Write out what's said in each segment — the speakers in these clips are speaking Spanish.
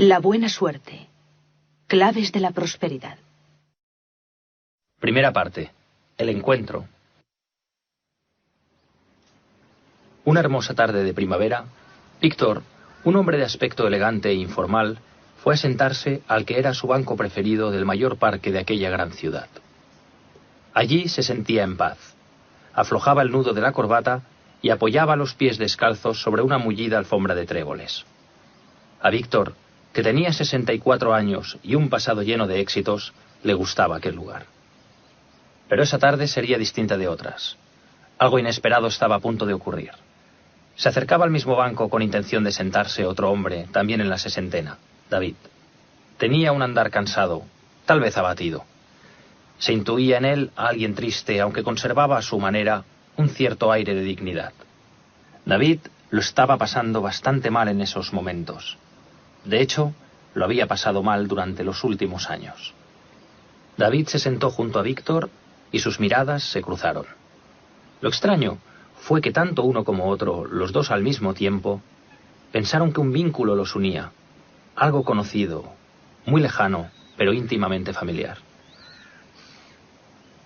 La buena suerte. Claves de la prosperidad. Primera parte. El encuentro. Una hermosa tarde de primavera, Víctor, un hombre de aspecto elegante e informal, fue a sentarse al que era su banco preferido del mayor parque de aquella gran ciudad. Allí se sentía en paz. Aflojaba el nudo de la corbata y apoyaba los pies descalzos sobre una mullida alfombra de tréboles. A Víctor, que tenía 64 años y un pasado lleno de éxitos, le gustaba aquel lugar. Pero esa tarde sería distinta de otras. Algo inesperado estaba a punto de ocurrir. Se acercaba al mismo banco con intención de sentarse otro hombre, también en la sesentena, David. Tenía un andar cansado, tal vez abatido. Se intuía en él a alguien triste, aunque conservaba a su manera un cierto aire de dignidad. David lo estaba pasando bastante mal en esos momentos. De hecho, lo había pasado mal durante los últimos años. David se sentó junto a Víctor y sus miradas se cruzaron. Lo extraño fue que tanto uno como otro, los dos al mismo tiempo, pensaron que un vínculo los unía, algo conocido, muy lejano, pero íntimamente familiar.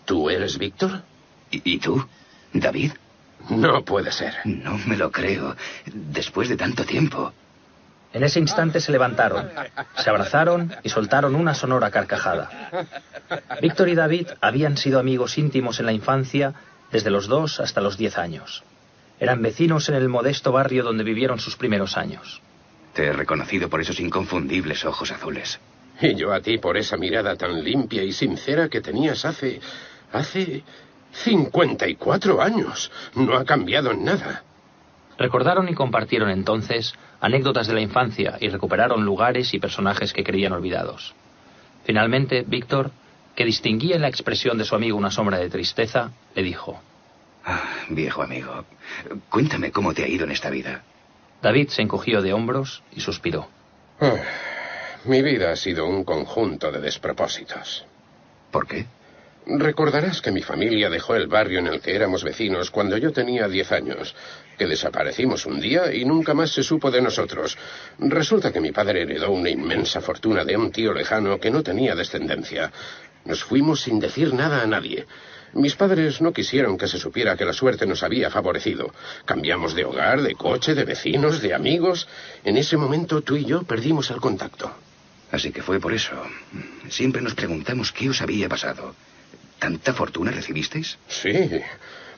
¿Tú eres Víctor? ¿Y tú, David? No puede ser. No me lo creo, después de tanto tiempo. En ese instante se levantaron, se abrazaron y soltaron una sonora carcajada. Víctor y David habían sido amigos íntimos en la infancia desde los 2 hasta los 10 años. Eran vecinos en el modesto barrio donde vivieron sus primeros años. Te he reconocido por esos inconfundibles ojos azules. Y yo a ti por esa mirada tan limpia y sincera que tenías hace 54 años. No ha cambiado en nada. Recordaron y compartieron entonces anécdotas de la infancia y recuperaron lugares y personajes que creían olvidados. Finalmente, Víctor, que distinguía en la expresión de su amigo una sombra de tristeza, le dijo: Viejo amigo, cuéntame cómo te ha ido en esta vida. David se encogió de hombros y suspiró. Mi vida ha sido un conjunto de despropósitos. ¿Por qué? Recordarás que mi familia dejó el barrio en el que éramos vecinos cuando yo tenía 10 años, que desaparecimos un día y nunca más se supo de nosotros. Resulta que mi padre heredó una inmensa fortuna de un tío lejano que no tenía descendencia. Nos fuimos sin decir nada a nadie. Mis padres no quisieron que se supiera que la suerte nos había favorecido. Cambiamos de hogar, de coche, de vecinos, de amigos. En ese momento tú y yo perdimos el contacto. Así que fue por eso. Siempre nos preguntamos qué os había pasado. ¿Tanta fortuna recibisteis? Sí.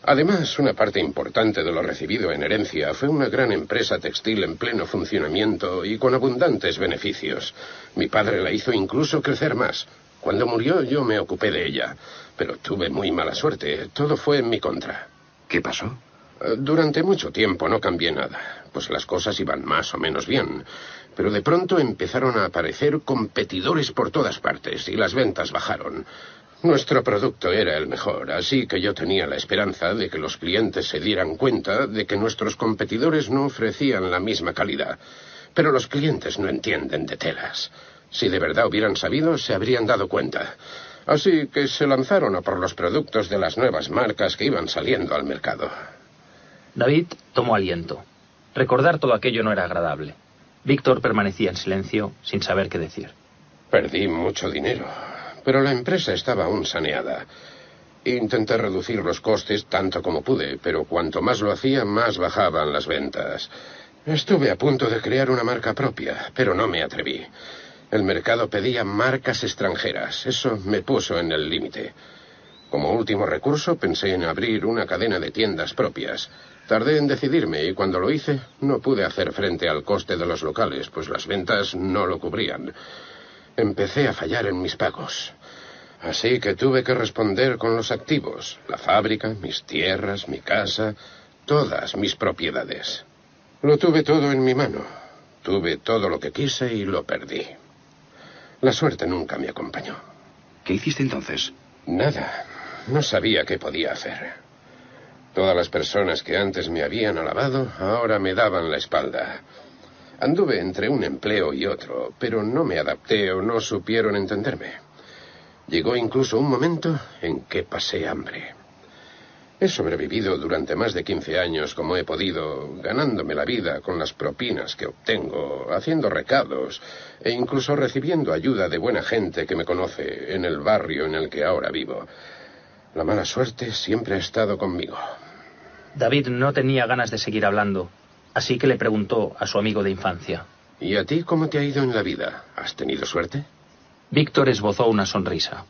Además, una parte importante de lo recibido en herencia fue una gran empresa textil en pleno funcionamiento y con abundantes beneficios. Mi padre la hizo incluso crecer más. Cuando murió, yo me ocupé de ella. Pero tuve muy mala suerte. Todo fue en mi contra. ¿Qué pasó? Durante mucho tiempo no cambié nada. Pues las cosas iban más o menos bien. Pero de pronto empezaron a aparecer competidores por todas partes y las ventas bajaron. Nuestro producto era el mejor, así que yo tenía la esperanza de que los clientes se dieran cuenta de que nuestros competidores no ofrecían la misma calidad. Pero los clientes no entienden de telas. Si de verdad hubieran sabido, se habrían dado cuenta. Así que se lanzaron a por los productos de las nuevas marcas que iban saliendo al mercado. David tomó aliento. Recordar todo aquello no era agradable. Víctor permanecía en silencio, sin saber qué decir. Perdí mucho dinero, pero la empresa estaba aún saneada. Intenté reducir los costes tanto como pude, pero cuanto más lo hacía, más bajaban las ventas. Estuve a punto de crear una marca propia, pero no me atreví. El mercado pedía marcas extranjeras. Eso me puso en el límite. Como último recurso, pensé en abrir una cadena de tiendas propias. Tardé en decidirme y cuando lo hice, no pude hacer frente al coste de los locales, pues las ventas no lo cubrían. Empecé a fallar en mis pagos. Así que tuve que responder con los activos. La fábrica, mis tierras, mi casa, todas mis propiedades. Lo tuve todo en mi mano. Tuve todo lo que quise y lo perdí. La suerte nunca me acompañó. ¿Qué hiciste entonces? Nada. No sabía qué podía hacer. Todas las personas que antes me habían alabado, ahora me daban la espalda. Anduve entre un empleo y otro, pero no me adapté o no supieron entenderme. Llegó incluso un momento en que pasé hambre. He sobrevivido durante más de 15 años como he podido, ganándome la vida con las propinas que obtengo, haciendo recados e incluso recibiendo ayuda de buena gente que me conoce en el barrio en el que ahora vivo. La mala suerte siempre ha estado conmigo. David no tenía ganas de seguir hablando, así que le preguntó a su amigo de infancia. ¿Y a ti cómo te ha ido en la vida? ¿Has tenido suerte? Víctor esbozó una sonrisa.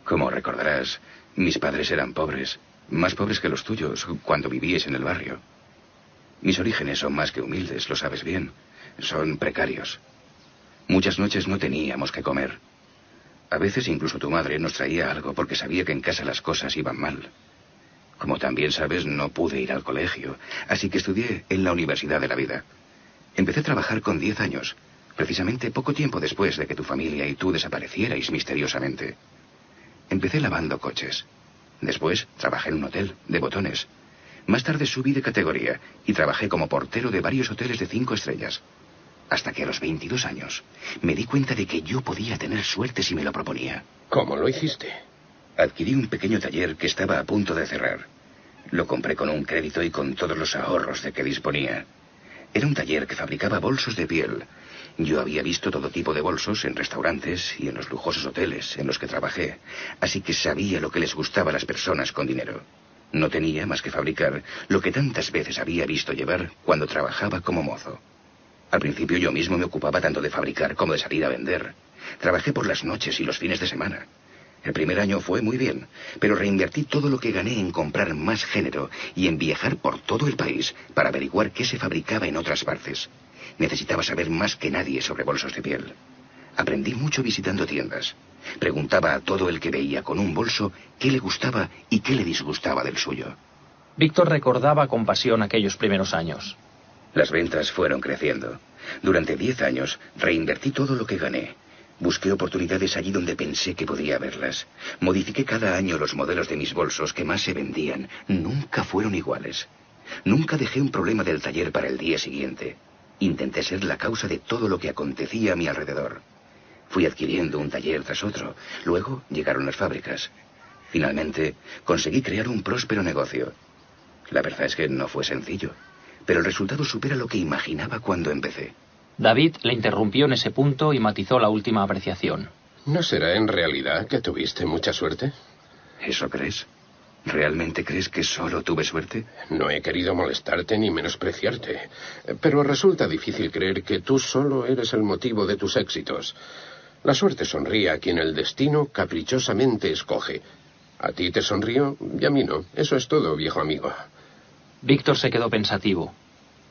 Como recordarás, mis padres eran pobres, más pobres que los tuyos, cuando vivíais en el barrio. Mis orígenes son más que humildes, lo sabes bien. Son precarios. Muchas noches no teníamos que comer. A veces incluso tu madre nos traía algo porque sabía que en casa las cosas iban mal. Como también sabes, no pude ir al colegio, así que estudié en la Universidad de la Vida. Empecé a trabajar con 10 años, precisamente poco tiempo después de que tu familia y tú desaparecierais misteriosamente. Empecé lavando coches. Después trabajé en un hotel de botones. Más tarde subí de categoría y trabajé como portero de varios hoteles de 5 estrellas. Hasta que a los 22 años me di cuenta de que yo podía tener suerte si me lo proponía. ¿Cómo lo hiciste? Adquirí un pequeño taller que estaba a punto de cerrar. Lo compré con un crédito y con todos los ahorros de que disponía. Era un taller que fabricaba bolsos de piel. Yo había visto todo tipo de bolsos en restaurantes y en los lujosos hoteles en los que trabajé, así que sabía lo que les gustaba a las personas con dinero. No tenía más que fabricar lo que tantas veces había visto llevar cuando trabajaba como mozo. Al principio yo mismo me ocupaba tanto de fabricar como de salir a vender. Trabajé por las noches y los fines de semana. El primer año fue muy bien, pero reinvertí todo lo que gané en comprar más género y en viajar por todo el país para averiguar qué se fabricaba en otras partes. Necesitaba saber más que nadie sobre bolsos de piel. Aprendí mucho visitando tiendas. Preguntaba a todo el que veía con un bolso qué le gustaba y qué le disgustaba del suyo. Víctor recordaba con pasión aquellos primeros años. Las ventas fueron creciendo. Durante 10 años reinvertí todo lo que gané. Busqué oportunidades allí donde pensé que podría verlas. Modifiqué cada año los modelos de mis bolsos que más se vendían. Nunca fueron iguales. Nunca dejé un problema del taller para el día siguiente. Intenté ser la causa de todo lo que acontecía a mi alrededor. Fui adquiriendo un taller tras otro. Luego llegaron las fábricas. Finalmente, conseguí crear un próspero negocio. La verdad es que no fue sencillo, pero el resultado supera lo que imaginaba cuando empecé. David le interrumpió en ese punto y matizó la última apreciación. ¿No será en realidad que tuviste mucha suerte? ¿Eso crees? ¿Realmente crees que solo tuve suerte? No he querido molestarte ni menospreciarte, pero resulta difícil creer que tú solo eres el motivo de tus éxitos. La suerte sonríe a quien el destino caprichosamente escoge. A ti te sonrió y a mí no. Eso es todo, viejo amigo. Víctor se quedó pensativo.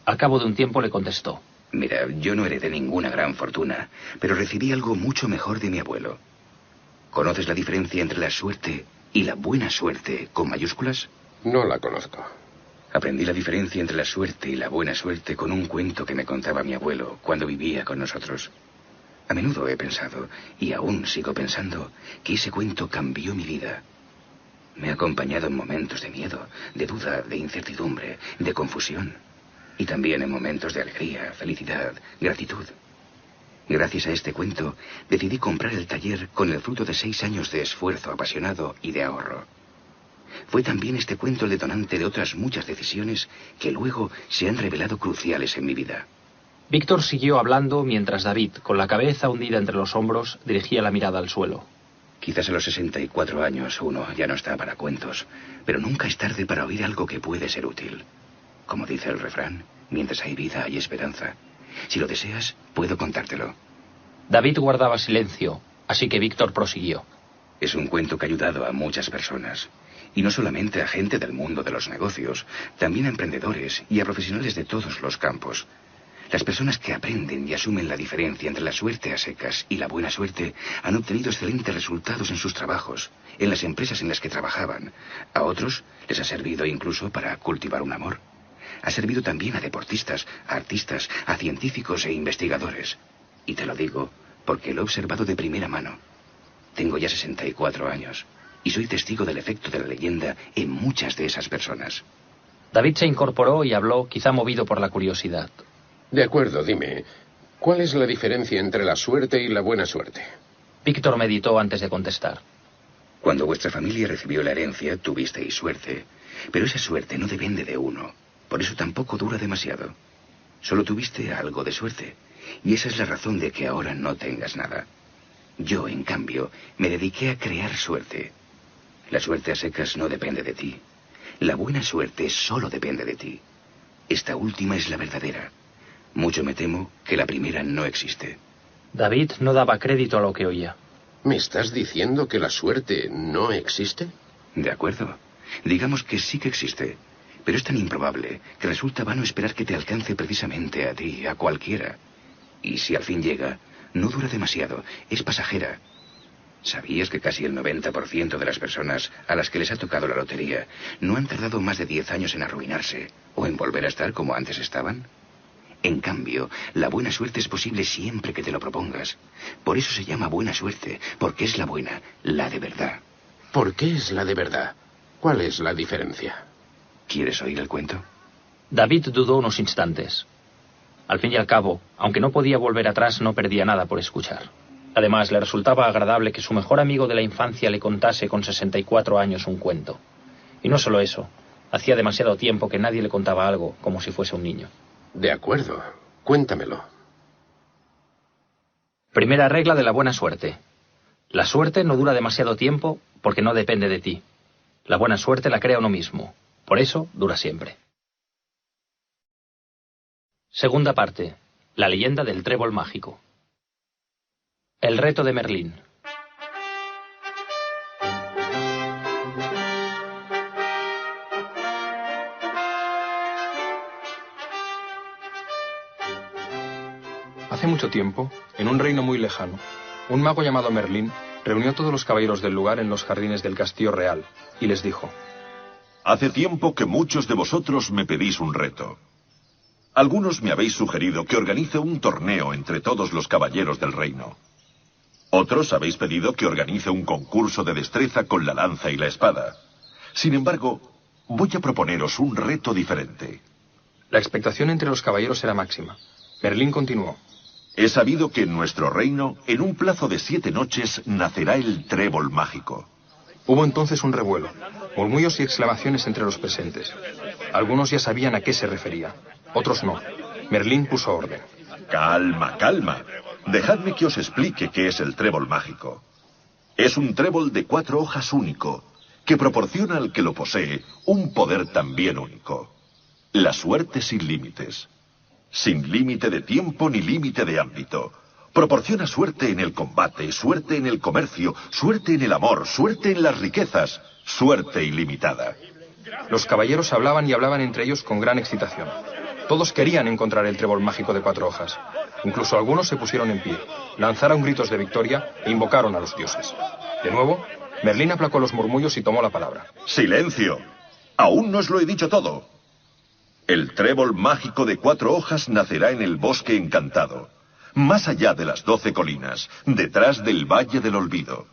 Al cabo de un tiempo le contestó. Mira, yo no heredé ninguna gran fortuna, pero recibí algo mucho mejor de mi abuelo. ¿Conoces la diferencia entre la suerte y la buena suerte con mayúsculas? No la conozco. Aprendí la diferencia entre la suerte y la buena suerte con un cuento que me contaba mi abuelo cuando vivía con nosotros. A menudo he pensado, y aún sigo pensando, que ese cuento cambió mi vida. Me ha acompañado en momentos de miedo, de duda, de incertidumbre, de confusión. Y también en momentos de alegría, felicidad, gratitud. Gracias a este cuento, decidí comprar el taller con el fruto de 6 años de esfuerzo apasionado y de ahorro. Fue también este cuento el detonante de otras muchas decisiones que luego se han revelado cruciales en mi vida. Víctor siguió hablando mientras David, con la cabeza hundida entre los hombros, dirigía la mirada al suelo. Quizás a los 64 años uno ya no está para cuentos, pero nunca es tarde para oír algo que puede ser útil. Como dice el refrán, mientras hay vida hay esperanza. Si lo deseas, puedo contártelo. David guardaba silencio, así que Víctor prosiguió. Es un cuento que ha ayudado a muchas personas. Y no solamente a gente del mundo de los negocios, también a emprendedores y a profesionales de todos los campos. Las personas que aprenden y asumen la diferencia entre la suerte a secas y la buena suerte han obtenido excelentes resultados en sus trabajos, en las empresas en las que trabajaban. A otros les ha servido incluso para cultivar un amor. Ha servido también a deportistas, a artistas, a científicos e investigadores. Y te lo digo porque lo he observado de primera mano. Tengo ya 64 años y soy testigo del efecto de la leyenda en muchas de esas personas. David se incorporó y habló, quizá movido por la curiosidad. De acuerdo, dime, ¿cuál es la diferencia entre la suerte y la buena suerte? Víctor meditó antes de contestar. Cuando vuestra familia recibió la herencia, tuvisteis suerte. Pero esa suerte no depende de uno. Por eso tampoco dura demasiado. Solo tuviste algo de suerte. Y esa es la razón de que ahora no tengas nada. Yo, en cambio, me dediqué a crear suerte. La suerte a secas no depende de ti. La buena suerte solo depende de ti. Esta última es la verdadera. Mucho me temo que la primera no existe. David no daba crédito a lo que oía. ¿Me estás diciendo que la suerte no existe? De acuerdo. Digamos que sí que existe. Pero es tan improbable que resulta vano esperar que te alcance precisamente a ti, a cualquiera. Y si al fin llega, no dura demasiado, es pasajera. ¿Sabías que casi el 90% de las personas a las que les ha tocado la lotería no han tardado más de 10 años en arruinarse o en volver a estar como antes estaban? En cambio, la buena suerte es posible siempre que te lo propongas. Por eso se llama buena suerte, porque es la buena, la de verdad. ¿Por qué es la de verdad? ¿Cuál es la diferencia? ¿Quieres oír el cuento? David dudó unos instantes. Al fin y al cabo, aunque no podía volver atrás, no perdía nada por escuchar. Además, le resultaba agradable que su mejor amigo de la infancia le contase con 64 años un cuento. Y no solo eso, hacía demasiado tiempo que nadie le contaba algo como si fuese un niño. De acuerdo, cuéntamelo. Primera regla de la buena suerte. La suerte no dura demasiado tiempo porque no depende de ti. La buena suerte la crea uno mismo. Por eso dura siempre. Segunda parte. La leyenda del trébol mágico. El reto de Merlín. Hace mucho tiempo, en un reino muy lejano, un mago llamado Merlín reunió a todos los caballeros del lugar en los jardines del castillo real y les dijo: Hace tiempo que muchos de vosotros me pedís un reto. Algunos me habéis sugerido que organice un torneo entre todos los caballeros del reino. Otros habéis pedido que organice un concurso de destreza con la lanza y la espada. Sin embargo, voy a proponeros un reto diferente. La expectación entre los caballeros era máxima. Merlín continuó: He sabido que en nuestro reino, en un plazo de 7 noches, nacerá el trébol mágico. Hubo entonces un revuelo, murmullos y exclamaciones entre los presentes. Algunos ya sabían a qué se refería, otros no. Merlín puso orden. Calma, calma. Dejadme que os explique qué es el trébol mágico. Es un trébol de 4 hojas único, que proporciona al que lo posee un poder también único. La suerte sin límites. Sin límite de tiempo ni límite de ámbito. Proporciona suerte en el combate, suerte en el comercio, suerte en el amor, suerte en las riquezas, suerte ilimitada. Los caballeros hablaban y hablaban entre ellos con gran excitación. Todos querían encontrar el trébol mágico de 4 hojas. Incluso algunos se pusieron en pie, lanzaron gritos de victoria e invocaron a los dioses. De nuevo, Merlín aplacó los murmullos y tomó la palabra. ¡Silencio! Aún no os lo he dicho todo. El trébol mágico de 4 hojas nacerá en el bosque encantado, más allá de las 12 colinas, detrás del Valle del Olvido.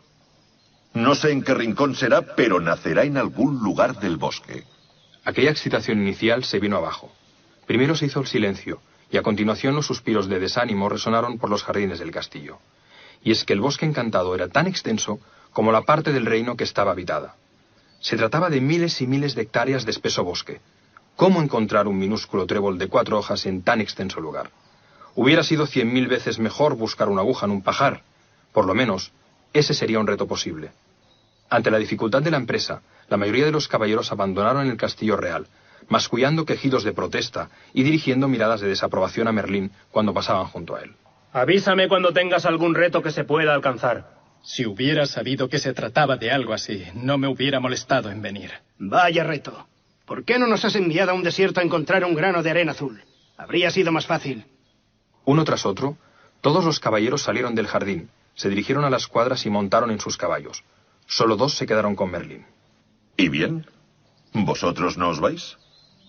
No sé en qué rincón será, pero nacerá en algún lugar del bosque. Aquella excitación inicial se vino abajo. Primero se hizo el silencio, y a continuación los suspiros de desánimo resonaron por los jardines del castillo. Y es que el bosque encantado era tan extenso como la parte del reino que estaba habitada. Se trataba de miles y miles de hectáreas de espeso bosque. ¿Cómo encontrar un minúsculo trébol de 4 hojas en tan extenso lugar? Hubiera sido 100.000 veces mejor buscar una aguja en un pajar. Por lo menos, ese sería un reto posible. Ante la dificultad de la empresa, la mayoría de los caballeros abandonaron el castillo real, mascullando quejidos de protesta y dirigiendo miradas de desaprobación a Merlín cuando pasaban junto a él. Avísame cuando tengas algún reto que se pueda alcanzar. Si hubiera sabido que se trataba de algo así, no me hubiera molestado en venir. Vaya reto. ¿Por qué no nos has enviado a un desierto a encontrar un grano de arena azul? Habría sido más fácil. Uno tras otro, todos los caballeros salieron del jardín, se dirigieron a las cuadras y montaron en sus caballos. Solo 2 se quedaron con Merlín. ¿Y bien? ¿Vosotros no os vais?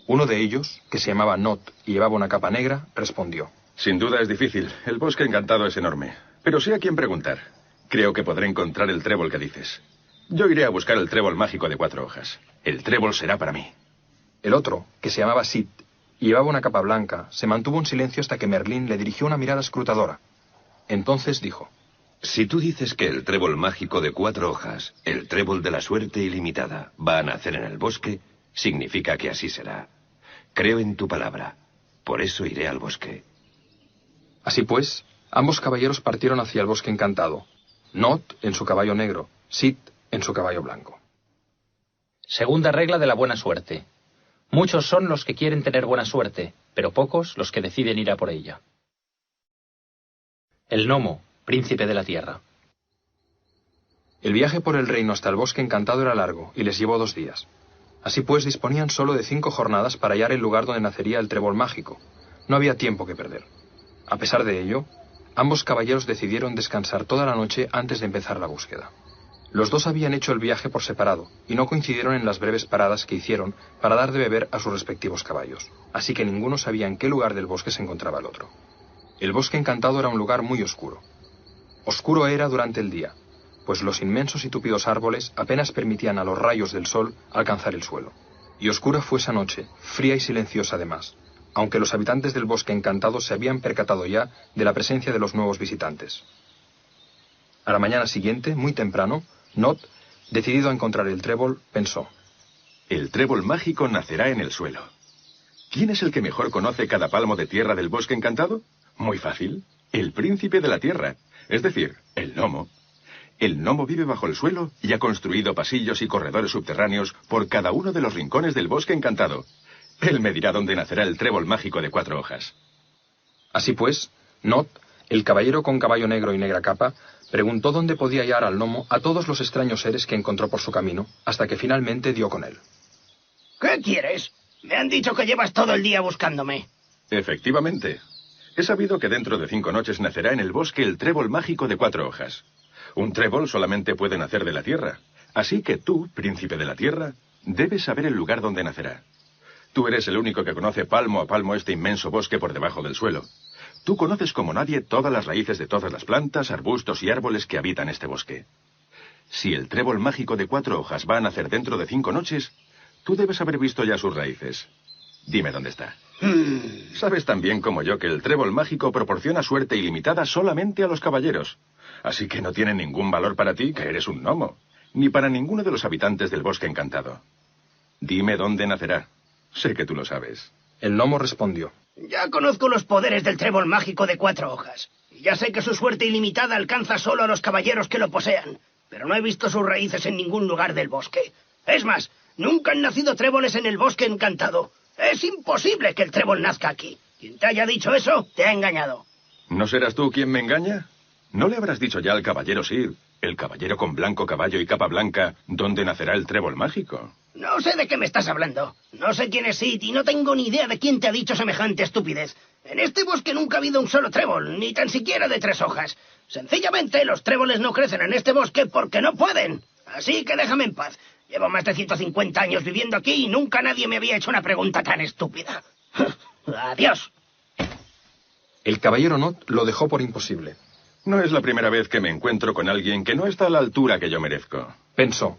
Uno de ellos, que se llamaba Not y llevaba una capa negra, respondió: Sin duda es difícil. El bosque encantado es enorme. Pero sé a quién preguntar. Creo que podré encontrar el trébol que dices. Yo iré a buscar el trébol mágico de 4 hojas. El trébol será para mí. El otro, que se llamaba Sid y llevaba una capa blanca, se mantuvo en silencio hasta que Merlín le dirigió una mirada escrutadora. Entonces dijo: Si tú dices que el trébol mágico de 4 hojas, el trébol de la suerte ilimitada, va a nacer en el bosque, Significa que así será. Creo en tu palabra. Por eso iré al bosque. Así pues, ambos caballeros partieron hacia el bosque encantado. Nod en su caballo negro, Sid en su caballo blanco. Segunda regla de la buena suerte. Muchos son los que quieren tener buena suerte, pero pocos los que deciden ir a por ella. El gnomo, príncipe de la tierra. El viaje por el reino hasta el bosque encantado era largo y les llevó 2 días. Así pues, disponían solo de 5 jornadas para hallar el lugar donde nacería el trébol mágico. No había tiempo que perder. A pesar de ello, ambos caballeros decidieron descansar toda la noche antes de empezar la búsqueda. Los dos habían hecho el viaje por separado y no coincidieron en las breves paradas que hicieron para dar de beber a sus respectivos caballos, así que ninguno sabía en qué lugar del bosque se encontraba el otro. El bosque encantado era un lugar muy oscuro. Oscuro era durante el día, pues los inmensos y tupidos árboles apenas permitían a los rayos del sol alcanzar el suelo. Y oscura fue esa noche, fría y silenciosa además, aunque los habitantes del bosque encantado se habían percatado ya de la presencia de los nuevos visitantes. A la mañana siguiente, muy temprano, Nod, decidido a encontrar el trébol, pensó: El trébol mágico nacerá en el suelo. ¿Quién es el que mejor conoce cada palmo de tierra del bosque encantado? Muy fácil. El príncipe de la tierra, es decir, el gnomo. El gnomo vive bajo el suelo y ha construido pasillos y corredores subterráneos por cada uno de los rincones del bosque encantado. Él me dirá dónde nacerá el trébol mágico de 4 hojas. Así pues, Nod, el caballero con caballo negro y negra capa, preguntó dónde podía hallar al gnomo a todos los extraños seres que encontró por su camino, hasta que finalmente dio con él. ¿Qué quieres? Me han dicho que llevas todo el día buscándome. Efectivamente. He sabido que dentro de 5 noches nacerá en el bosque el trébol mágico de 4 hojas. Un trébol solamente puede nacer de la tierra. Así que tú, príncipe de la tierra, debes saber el lugar donde nacerá. Tú eres el único que conoce palmo a palmo este inmenso bosque por debajo del suelo. Tú conoces como nadie todas las raíces de todas las plantas, arbustos y árboles que habitan este bosque. Si el trébol mágico de 4 hojas va a nacer dentro de 5 noches, tú debes haber visto ya sus raíces. Dime dónde está. Sabes tan bien como yo que el trébol mágico proporciona suerte ilimitada solamente a los caballeros. Así que no tiene ningún valor para ti, que eres un gnomo, ni para ninguno de los habitantes del bosque encantado. Dime dónde nacerá. Sé que tú lo sabes. El gnomo respondió: Ya conozco los poderes del trébol mágico de 4 hojas. Y ya sé que su suerte ilimitada alcanza solo a los caballeros que lo posean. Pero no he visto sus raíces en ningún lugar del bosque. Es más, nunca han nacido tréboles en el bosque encantado. Es imposible que el trébol nazca aquí. Quien te haya dicho eso, te ha engañado. ¿No serás tú quien me engaña? ¿No le habrás dicho ya al caballero Sir, el caballero con blanco caballo y capa blanca, dónde nacerá el trébol mágico? No sé de qué me estás hablando. No sé quién es Sid y no tengo ni idea de quién te ha dicho semejante estupidez. En este bosque nunca ha habido un solo trébol, ni tan siquiera de 3 hojas. Sencillamente, los tréboles no crecen en este bosque porque no pueden. Así que déjame en paz. Llevo más de 150 años viviendo aquí y nunca nadie me había hecho una pregunta tan estúpida. Adiós. El caballero Nod lo dejó por imposible. No es la primera vez que me encuentro con alguien que no está a la altura que yo merezco. Pensó.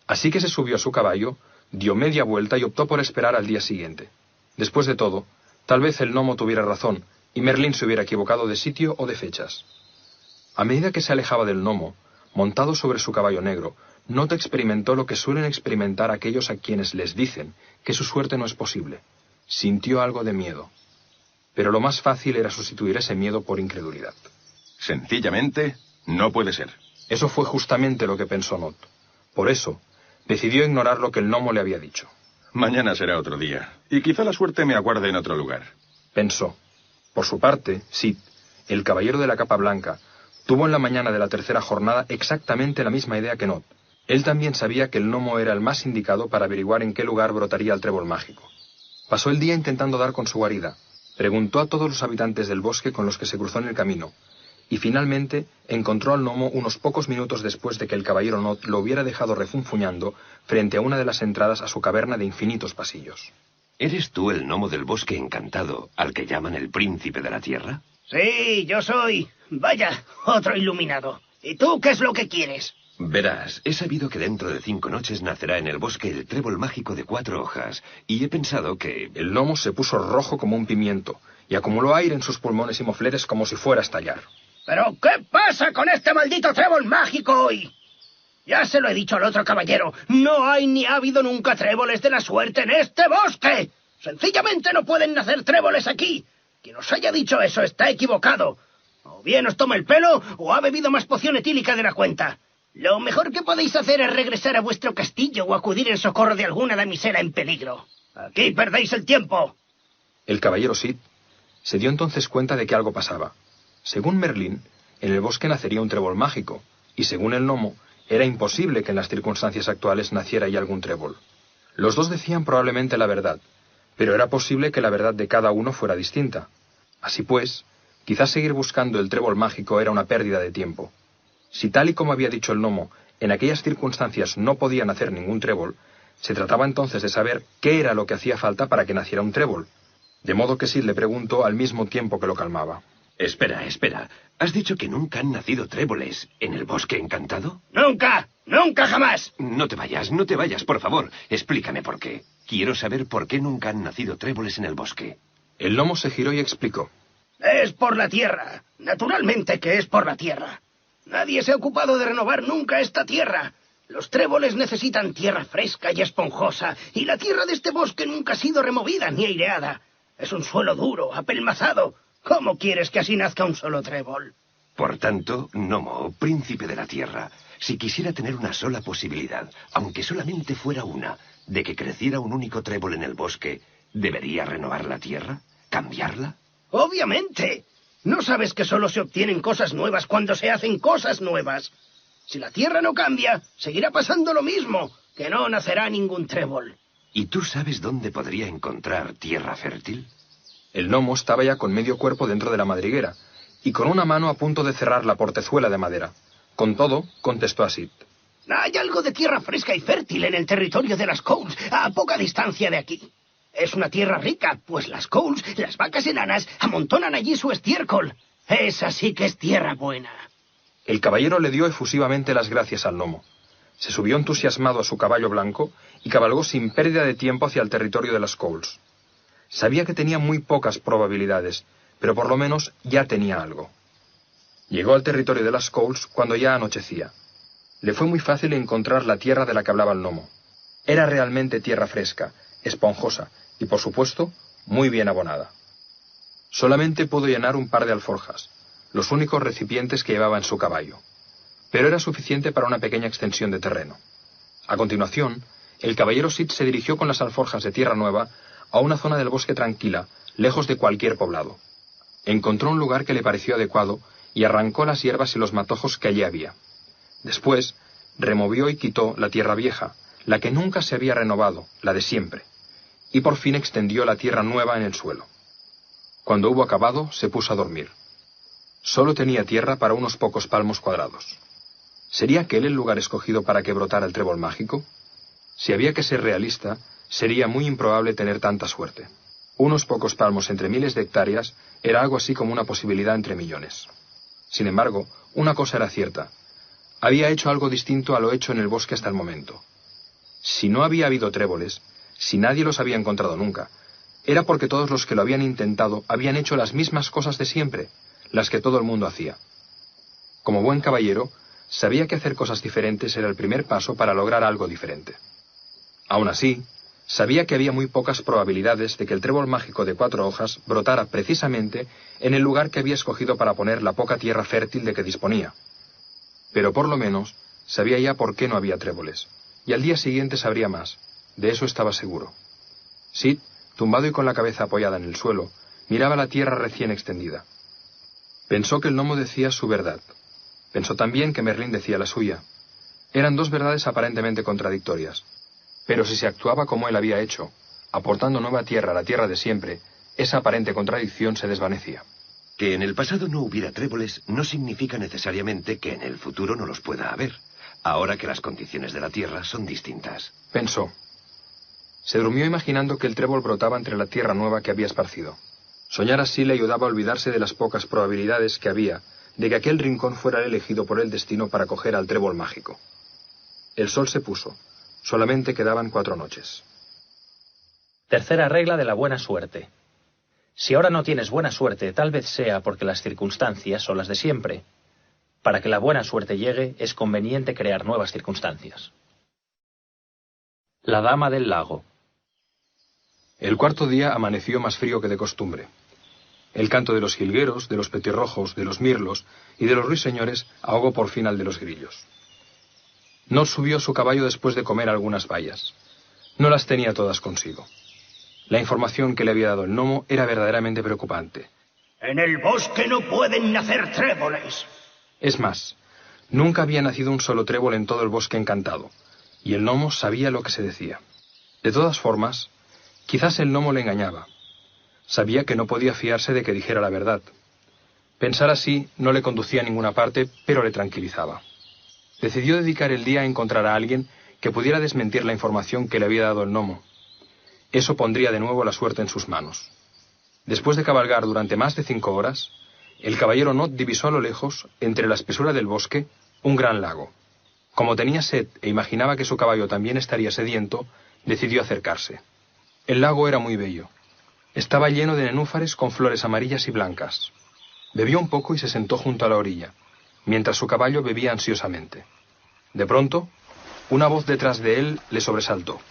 Así que se subió a su caballo, dio media vuelta y optó por esperar al día siguiente. Después de todo, tal vez el gnomo tuviera razón y Merlín se hubiera equivocado de sitio o de fechas. A medida que se alejaba del gnomo, montado sobre su caballo negro, Nod experimentó lo que suelen experimentar aquellos a quienes les dicen que su suerte no es posible. Sintió algo de miedo. Pero lo más fácil era sustituir ese miedo por incredulidad. Sencillamente, no puede ser. Eso fue justamente lo que pensó Nod. Por eso, decidió ignorar lo que el gnomo le había dicho. Mañana será otro día, y quizá la suerte me aguarde en otro lugar. Pensó. Por su parte, Sid, el caballero de la capa blanca, tuvo en la mañana de la 3ª jornada exactamente la misma idea que Nod. Él también sabía que el gnomo era el más indicado para averiguar en qué lugar brotaría el trébol mágico. Pasó el día intentando dar con su guarida. Preguntó a todos los habitantes del bosque con los que se cruzó en el camino, y finalmente encontró al gnomo unos pocos minutos después de que el caballero Nod lo hubiera dejado refunfuñando frente a una de las entradas a su caverna de infinitos pasillos. ¿Eres tú el gnomo del bosque encantado, al que llaman el príncipe de la tierra? Sí, yo soy. Vaya, otro iluminado. ¿Y tú qué es lo que quieres? Verás, he sabido que dentro de 5 noches nacerá en el bosque el trébol mágico de 4 hojas, y he pensado que... El gnomo se puso rojo como un pimiento, y acumuló aire en sus pulmones y mofletes como si fuera a estallar. ¿Pero qué pasa con este maldito trébol mágico hoy? Ya se lo he dicho al otro caballero. No hay ni ha habido nunca tréboles de la suerte en este bosque. Sencillamente no pueden nacer tréboles aquí. Quien os haya dicho eso está equivocado. O bien os toma el pelo o ha bebido más poción etílica de la cuenta. Lo mejor que podéis hacer es regresar a vuestro castillo o acudir en socorro de alguna damisela en peligro. Aquí perdéis el tiempo. El caballero Sid se dio entonces cuenta de que algo pasaba. Según Merlín, en el bosque nacería un trébol mágico, y según el gnomo, era imposible que en las circunstancias actuales naciera ya algún trébol. Los dos decían probablemente la verdad, pero era posible que la verdad de cada uno fuera distinta. Así pues, quizás seguir buscando el trébol mágico era una pérdida de tiempo. Si tal y como había dicho el gnomo, en aquellas circunstancias no podía nacer ningún trébol, se trataba entonces de saber qué era lo que hacía falta para que naciera un trébol. De modo que Sid le preguntó al mismo tiempo que lo calmaba. Espera. ¿Has dicho que nunca han nacido tréboles en el bosque encantado? ¡Nunca! ¡Nunca jamás! No te vayas, por favor. Explícame por qué. Quiero saber por qué nunca han nacido tréboles en el bosque. El gnomo se giró y explicó. Es por la tierra. Naturalmente que es por la tierra. Nadie se ha ocupado de renovar nunca esta tierra. Los tréboles necesitan tierra fresca y esponjosa, y la tierra de este bosque nunca ha sido removida ni aireada. Es un suelo duro, apelmazado. ¿Cómo quieres que así nazca un solo trébol? Por tanto, gnomo, príncipe de la tierra, si quisiera tener una sola posibilidad, aunque solamente fuera una, de que creciera un único trébol en el bosque, ¿debería renovar la tierra? ¿Cambiarla? ¡Obviamente! ¿No sabes que solo se obtienen cosas nuevas cuando se hacen cosas nuevas? Si la tierra no cambia, seguirá pasando lo mismo, que no nacerá ningún trébol. ¿Y tú sabes dónde podría encontrar tierra fértil? El gnomo estaba ya con medio cuerpo dentro de la madriguera, y con una mano a punto de cerrar la portezuela de madera. Con todo, contestó a Sid. Hay algo de tierra fresca y fértil en el territorio de las Coles, a poca distancia de aquí. Es una tierra rica, pues las Coles, las vacas enanas, amontonan allí su estiércol. Esa sí que es tierra buena. El caballero le dio efusivamente las gracias al gnomo. Se subió entusiasmado a su caballo blanco y cabalgó sin pérdida de tiempo hacia el territorio de las Coles. Sabía que tenía muy pocas probabilidades, pero por lo menos ya tenía algo. Llegó al territorio de las Coles cuando ya anochecía. Le fue muy fácil encontrar la tierra de la que hablaba el gnomo. Era realmente tierra fresca, esponjosa y, por supuesto, muy bien abonada. Solamente pudo llenar un par de alforjas, los únicos recipientes que llevaba en su caballo, pero era suficiente para una pequeña extensión de terreno. A continuación, el caballero Sid se dirigió con las alforjas de tierra nueva a una zona del bosque tranquila, lejos de cualquier poblado. Encontró un lugar que le pareció adecuado y arrancó las hierbas y los matojos que allí había. Después, removió y quitó la tierra vieja, la que nunca se había renovado, la de siempre, y por fin extendió la tierra nueva en el suelo. Cuando hubo acabado, se puso a dormir. Solo tenía tierra para unos pocos palmos cuadrados. ¿Sería aquel el lugar escogido para que brotara el trébol mágico? Si había que ser realista, sería muy improbable tener tanta suerte. Unos pocos palmos entre miles de hectáreas era algo así como una posibilidad entre millones. Sin embargo, una cosa era cierta. Había hecho algo distinto a lo hecho en el bosque hasta el momento. Si no había habido tréboles, si nadie los había encontrado nunca, era porque todos los que lo habían intentado habían hecho las mismas cosas de siempre, las que todo el mundo hacía. Como buen caballero, sabía que hacer cosas diferentes era el primer paso para lograr algo diferente. Aún así, sabía que había muy pocas probabilidades de que el trébol mágico de 4 hojas brotara precisamente en el lugar que había escogido para poner la poca tierra fértil de que disponía. Pero por lo menos sabía ya por qué no había tréboles, y al día siguiente sabría más, de eso estaba seguro. Sid, tumbado y con la cabeza apoyada en el suelo, miraba la tierra recién extendida. Pensó que el gnomo decía su verdad. Pensó también que Merlín decía la suya. Eran dos verdades aparentemente contradictorias. Pero si se actuaba como él había hecho, aportando nueva tierra a la tierra de siempre, esa aparente contradicción se desvanecía. Que en el pasado no hubiera tréboles no significa necesariamente que en el futuro no los pueda haber, ahora que las condiciones de la tierra son distintas. Pensó. Se durmió imaginando que el trébol brotaba entre la tierra nueva que había esparcido. Soñar así le ayudaba a olvidarse de las pocas probabilidades que había de que aquel rincón fuera el elegido por el destino para coger al trébol mágico. El sol se puso. Solamente quedaban 4 noches. Tercera regla de la buena suerte. Si ahora no tienes buena suerte, tal vez sea porque las circunstancias son las de siempre. Para que la buena suerte llegue, es conveniente crear nuevas circunstancias. La Dama del Lago. El cuarto día amaneció más frío que de costumbre. El canto de los jilgueros, de los petirrojos, de los mirlos y de los ruiseñores ahogó por fin al de los grillos. Nod subió su caballo después de comer algunas bayas. No las tenía todas consigo. La información que le había dado el gnomo era verdaderamente preocupante. En el bosque no pueden nacer tréboles. Es más, nunca había nacido un solo trébol en todo el bosque encantado, y el gnomo sabía lo que se decía. De todas formas, quizás el gnomo le engañaba. Sabía que no podía fiarse de que dijera la verdad. Pensar así no le conducía a ninguna parte, pero le tranquilizaba. Decidió dedicar el día a encontrar a alguien que pudiera desmentir la información que le había dado el gnomo. Eso pondría de nuevo la suerte en sus manos. Después de cabalgar durante más de 5 horas, el caballero Nod divisó a lo lejos, entre la espesura del bosque, un gran lago. Como tenía sed e imaginaba que su caballo también estaría sediento, decidió acercarse. El lago era muy bello. Estaba lleno de nenúfares con flores amarillas y blancas. Bebió un poco y se sentó junto a la orilla, mientras su caballo bebía ansiosamente. De pronto, una voz detrás de él le sobresaltó.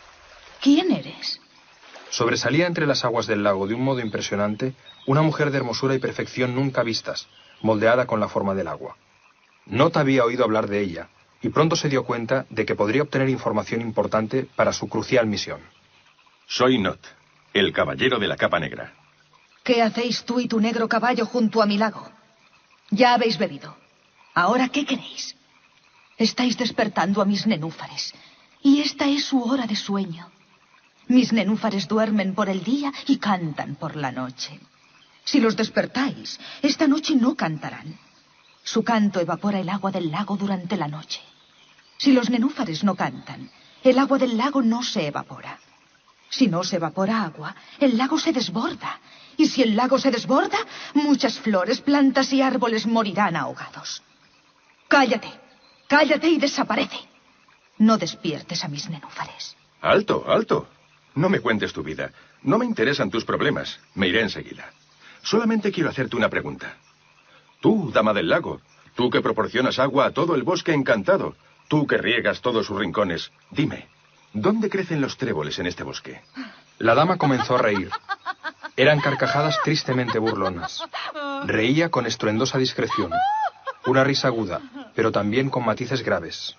¿Quién eres? Sobresalía entre las aguas del lago de un modo impresionante una mujer de hermosura y perfección nunca vistas, moldeada con la forma del agua. Nod había oído hablar de ella, y pronto se dio cuenta de que podría obtener información importante para su crucial misión. Soy Nod, el caballero de la capa negra. ¿Qué hacéis tú y tu negro caballo junto a mi lago? Ya habéis bebido. ¿Ahora qué queréis? Estáis despertando a mis nenúfares, y esta es su hora de sueño. Mis nenúfares duermen por el día y cantan por la noche. Si los despertáis, esta noche no cantarán. Su canto evapora el agua del lago durante la noche. Si los nenúfares no cantan, el agua del lago no se evapora. Si no se evapora agua, el lago se desborda. Y si el lago se desborda, muchas flores, plantas y árboles morirán ahogados. Cállate, cállate y desaparece. No despiertes a mis nenúfares. ¡Alto, alto! No me cuentes tu vida. No me interesan tus problemas. Me iré enseguida. Solamente quiero hacerte una pregunta. Tú, dama del lago, tú que proporcionas agua a todo el bosque encantado, tú que riegas todos sus rincones, dime, ¿dónde crecen los tréboles en este bosque? La dama comenzó a reír. Eran carcajadas tristemente burlonas. Reía con estruendosa discreción. Una risa aguda, pero también con matices graves.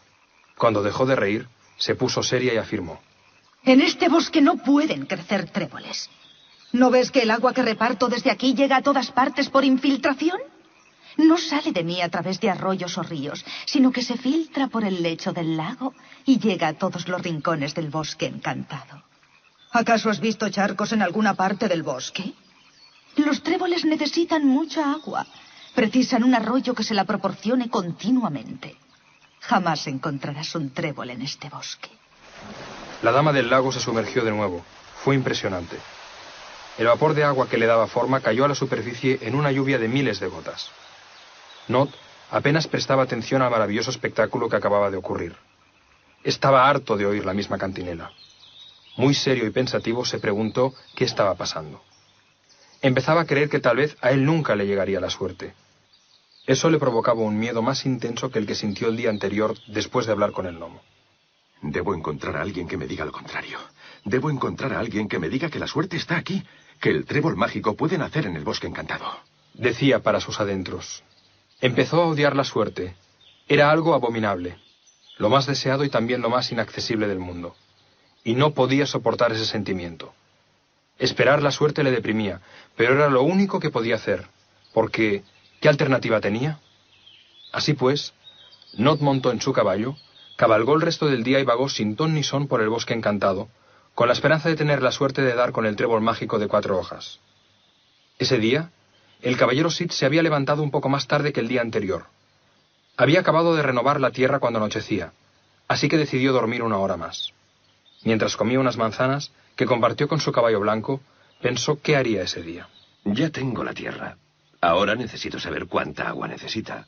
Cuando dejó de reír, se puso seria y afirmó. En este bosque no pueden crecer tréboles. ¿No ves que el agua que reparto desde aquí llega a todas partes por infiltración? No sale de mí a través de arroyos o ríos, sino que se filtra por el lecho del lago y llega a todos los rincones del bosque encantado. ¿Acaso has visto charcos en alguna parte del bosque? Los tréboles necesitan mucha agua. Precisan un arroyo que se la proporcione continuamente. Jamás encontrarás un trébol en este bosque. La dama del lago se sumergió de nuevo. Fue impresionante. El vapor de agua que le daba forma cayó a la superficie en una lluvia de miles de gotas. Nod apenas prestaba atención al maravilloso espectáculo que acababa de ocurrir. Estaba harto de oír la misma cantinela. Muy serio y pensativo se preguntó qué estaba pasando. Empezaba a creer que tal vez a él nunca le llegaría la suerte. Eso le provocaba un miedo más intenso que el que sintió el día anterior después de hablar con el gnomo. Debo encontrar a alguien que me diga lo contrario. Debo encontrar a alguien que me diga que la suerte está aquí, que el trébol mágico puede nacer en el bosque encantado. Decía para sus adentros. Empezó a odiar la suerte. Era algo abominable, lo más deseado y también lo más inaccesible del mundo. Y no podía soportar ese sentimiento. Esperar la suerte le deprimía, pero era lo único que podía hacer, porque ¿qué alternativa tenía? Así pues, Nod montó en su caballo, cabalgó el resto del día y vagó sin ton ni son por el bosque encantado, con la esperanza de tener la suerte de dar con el trébol mágico de 4 hojas. Ese día, el caballero Sid se había levantado un poco más tarde que el día anterior. Había acabado de renovar la tierra cuando anochecía, así que decidió dormir 1 hora más. Mientras comía unas manzanas que compartió con su caballo blanco, pensó qué haría ese día. Ya tengo la tierra. Ahora necesito saber cuánta agua necesita.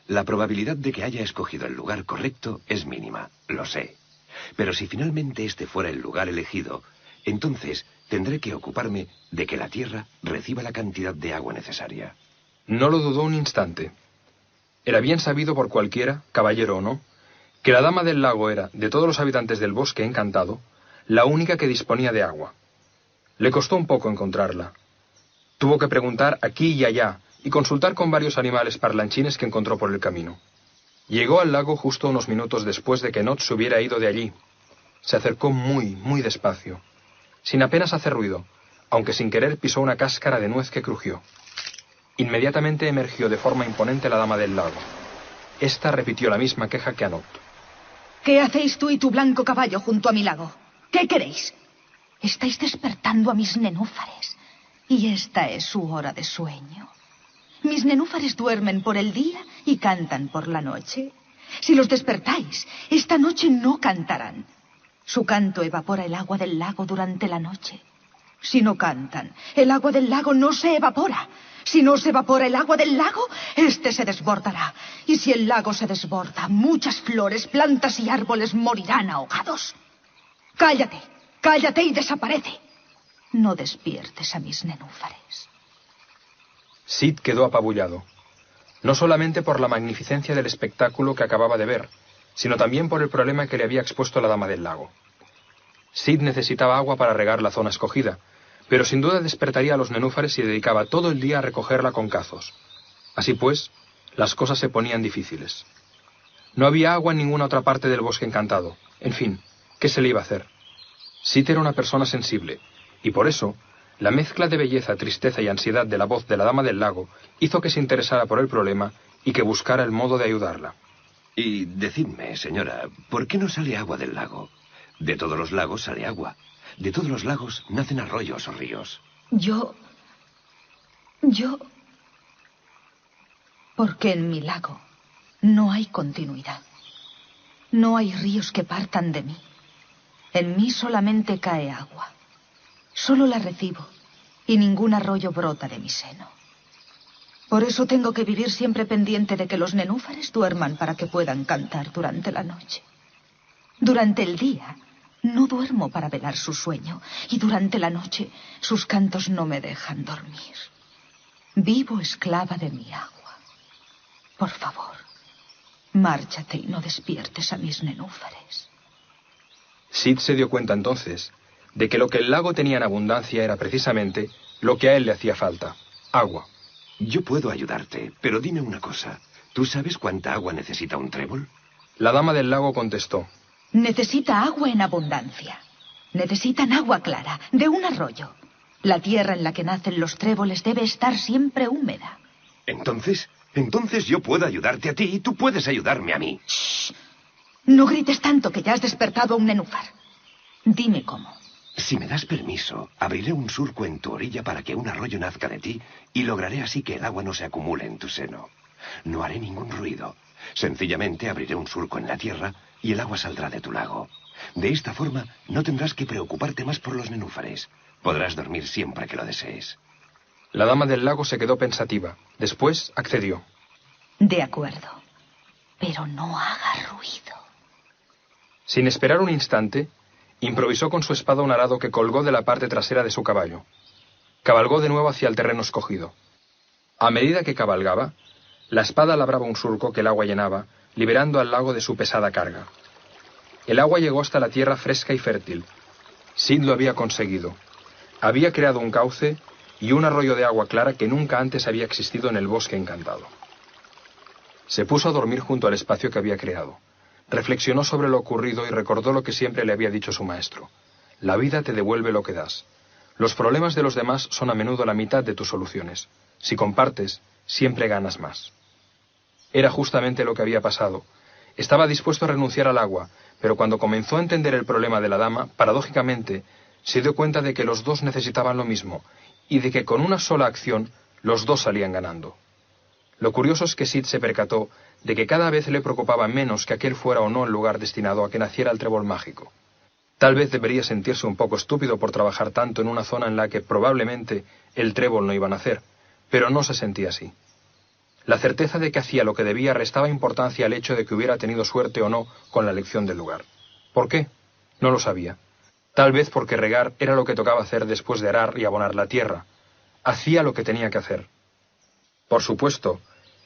La probabilidad de que haya escogido el lugar correcto es mínima, lo sé. Pero si finalmente este fuera el lugar elegido, entonces tendré que ocuparme de que la tierra reciba la cantidad de agua necesaria. No lo dudó un instante. Era bien sabido por cualquiera, caballero o no, que la Dama del Lago era, de todos los habitantes del bosque encantado, la única que disponía de agua. Le costó un poco encontrarla. Tuvo que preguntar aquí y allá y consultar con varios animales parlanchines que encontró por el camino. Llegó al lago justo unos minutos después de que Nod se hubiera ido de allí. Se acercó muy, muy despacio, sin apenas hacer ruido, aunque sin querer pisó una cáscara de nuez que crujió. Inmediatamente emergió de forma imponente la Dama del Lago. Esta repitió la misma queja que Nod. ¿Qué hacéis tú y tu blanco caballo junto a mi lago? ¿Qué queréis? Estáis despertando a mis nenúfares, y esta es su hora de sueño. Mis nenúfares duermen por el día y cantan por la noche. Si los despertáis, esta noche no cantarán. Su canto evapora el agua del lago durante la noche. Si no cantan, el agua del lago no se evapora. Si no se evapora el agua del lago, este se desbordará. Y si el lago se desborda, muchas flores, plantas y árboles morirán ahogados. Cállate, cállate y desaparece. No despiertes a mis nenúfares. Sid quedó apabullado, no solamente por la magnificencia del espectáculo que acababa de ver, sino también por el problema que le había expuesto la Dama del Lago. Sid necesitaba agua para regar la zona escogida, pero sin duda despertaría a los nenúfares si dedicaba todo el día a recogerla con cazos. Así pues, las cosas se ponían difíciles. No había agua en ninguna otra parte del bosque encantado. En fin, ¿qué se le iba a hacer? Sid era una persona sensible, y por eso la mezcla de belleza, tristeza y ansiedad de la voz de la Dama del Lago hizo que se interesara por el problema y que buscara el modo de ayudarla. Y decidme, señora, ¿por qué no sale agua del lago? De todos los lagos sale agua. De todos los lagos nacen arroyos o ríos. Yo... Porque en mi lago no hay continuidad. No hay ríos que partan de mí. En mí solamente cae agua. Solo la recibo, y ningún arroyo brota de mi seno. Por eso tengo que vivir siempre pendiente de que los nenúfares duerman para que puedan cantar durante la noche. Durante el día no duermo para velar su sueño, y durante la noche sus cantos no me dejan dormir. Vivo esclava de mi agua. Por favor, márchate y no despiertes a mis nenúfares. Sid se dio cuenta entonces de que lo que el lago tenía en abundancia era precisamente lo que a él le hacía falta: agua. Yo puedo ayudarte, pero dime una cosa. ¿Tú sabes cuánta agua necesita un trébol? La Dama del Lago contestó: Necesita agua en abundancia. Necesitan agua clara, de un arroyo. La tierra en la que nacen los tréboles debe estar siempre húmeda. Entonces yo puedo ayudarte a ti y tú puedes ayudarme a mí. Shh. No grites tanto, que ya has despertado a un nenúfar. Dime cómo. Si me das permiso, abriré un surco en tu orilla para que un arroyo nazca de ti y lograré así que el agua no se acumule en tu seno. No haré ningún ruido. Sencillamente abriré un surco en la tierra y el agua saldrá de tu lago. De esta forma no tendrás que preocuparte más por los nenúfares. Podrás dormir siempre que lo desees. La Dama del Lago se quedó pensativa. Después accedió. De acuerdo. Pero no haga ruido. Sin esperar un instante, improvisó con su espada un arado que colgó de la parte trasera de su caballo. Cabalgó de nuevo hacia el terreno escogido. A medida que cabalgaba, la espada labraba un surco que el agua llenaba, liberando al lago de su pesada carga. El agua llegó hasta la tierra fresca y fértil. Sid lo había conseguido. Había creado un cauce y un arroyo de agua clara que nunca antes había existido en el bosque encantado. Se puso a dormir junto al espacio que había creado. Reflexionó sobre lo ocurrido y recordó lo que siempre le había dicho su maestro: la vida te devuelve lo que das. Los problemas de los demás son a menudo la mitad de tus soluciones. Si compartes, siempre ganas más. Era justamente lo que había pasado. Estaba dispuesto a renunciar al agua, pero cuando comenzó a entender el problema de la dama, paradójicamente, se dio cuenta de que los dos necesitaban lo mismo, y de que con una sola acción, los dos salían ganando. Lo curioso es que Sid se percató de que cada vez le preocupaba menos que aquel fuera o no el lugar destinado a que naciera el trébol mágico. Tal vez debería sentirse un poco estúpido por trabajar tanto en una zona en la que probablemente el trébol no iba a nacer, pero no se sentía así. La certeza de que hacía lo que debía restaba importancia al hecho de que hubiera tenido suerte o no con la elección del lugar. ¿Por qué? No lo sabía. Tal vez porque regar era lo que tocaba hacer después de arar y abonar la tierra. Hacía lo que tenía que hacer. Por supuesto,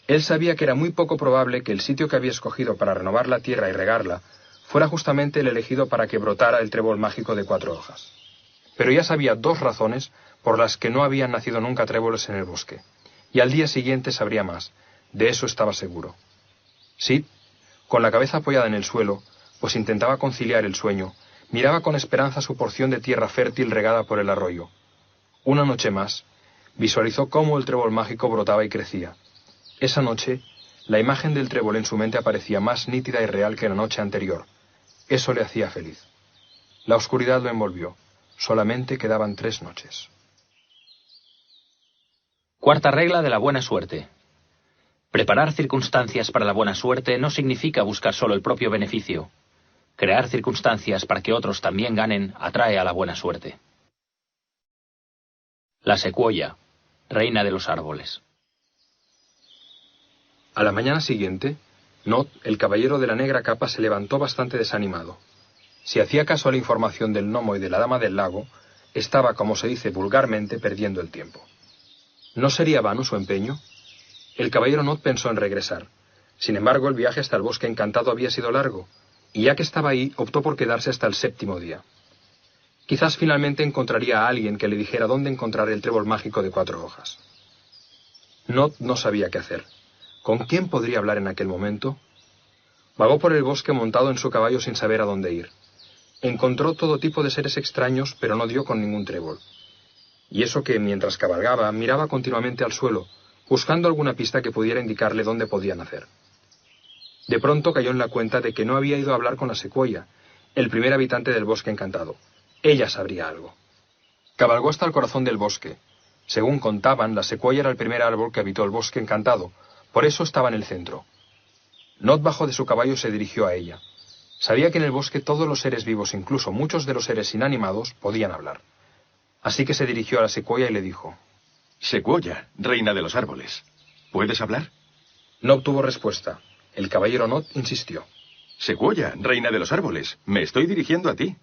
Él sabía que era muy poco probable que el sitio que había escogido para renovar la tierra y regarla fuera justamente el elegido para que brotara el trébol mágico de 4 hojas. Pero ya sabía 2 razones por las que no habían nacido nunca tréboles en el bosque, y al día siguiente sabría más, de eso estaba seguro. Sid, con la cabeza apoyada en el suelo, pues intentaba conciliar el sueño, miraba con esperanza su porción de tierra fértil regada por el arroyo. Una noche más, visualizó cómo el trébol mágico brotaba y crecía. Esa noche, la imagen del trébol en su mente aparecía más nítida y real que la noche anterior. Eso le hacía feliz. La oscuridad lo envolvió. Solamente quedaban 3 noches. Cuarta regla de la buena suerte. Preparar circunstancias para la buena suerte no significa buscar solo el propio beneficio. Crear circunstancias para que otros también ganen atrae a la buena suerte. La secuoya, reina de los árboles. A la mañana siguiente, Nod, el caballero de la negra capa, se levantó bastante desanimado. Si hacía caso a la información del gnomo y de la dama del lago, estaba, como se dice vulgarmente, perdiendo el tiempo. ¿No sería vano su empeño? El caballero Nod pensó en regresar. Sin embargo, el viaje hasta el bosque encantado había sido largo, y ya que estaba ahí, optó por quedarse hasta el 7º día. Quizás finalmente encontraría a alguien que le dijera dónde encontrar el trébol mágico de 4 hojas. Nod no sabía qué hacer. ¿Con quién podría hablar en aquel momento? Vagó por el bosque montado en su caballo sin saber a dónde ir. Encontró todo tipo de seres extraños, pero no dio con ningún trébol. Y eso que, mientras cabalgaba, miraba continuamente al suelo, buscando alguna pista que pudiera indicarle dónde podía nacer. De pronto cayó en la cuenta de que no había ido a hablar con la secuoya, el primer habitante del bosque encantado. Ella sabría algo. Cabalgó hasta el corazón del bosque. Según contaban, la secuoya era el primer árbol que habitó el bosque encantado, por eso estaba en el centro. Nod bajó de su caballo y se dirigió a ella. Sabía que en el bosque todos los seres vivos, incluso muchos de los seres inanimados, podían hablar. Así que se dirigió a la secuoya y le dijo: Secuoya, reina de los árboles, ¿puedes hablar? No obtuvo respuesta. El caballero Nod insistió. Secuoya, reina de los árboles, me estoy dirigiendo a ti.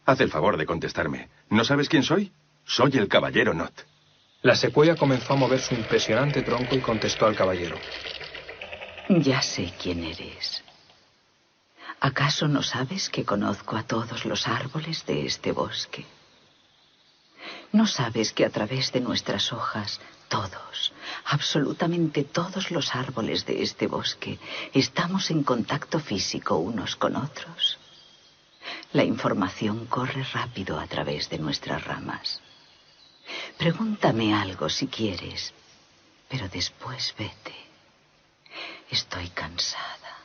Haz el favor de contestarme. ¿No sabes quién soy? Soy el caballero Nod. La secuoya comenzó a mover su impresionante tronco y contestó al caballero. Ya sé quién eres. ¿Acaso no sabes que conozco a todos los árboles de este bosque? ¿No sabes que a través de nuestras hojas, todos, absolutamente todos los árboles de este bosque, estamos en contacto físico unos con otros? La información corre rápido a través de nuestras ramas. Pregúntame algo si quieres, pero después vete. Estoy cansada.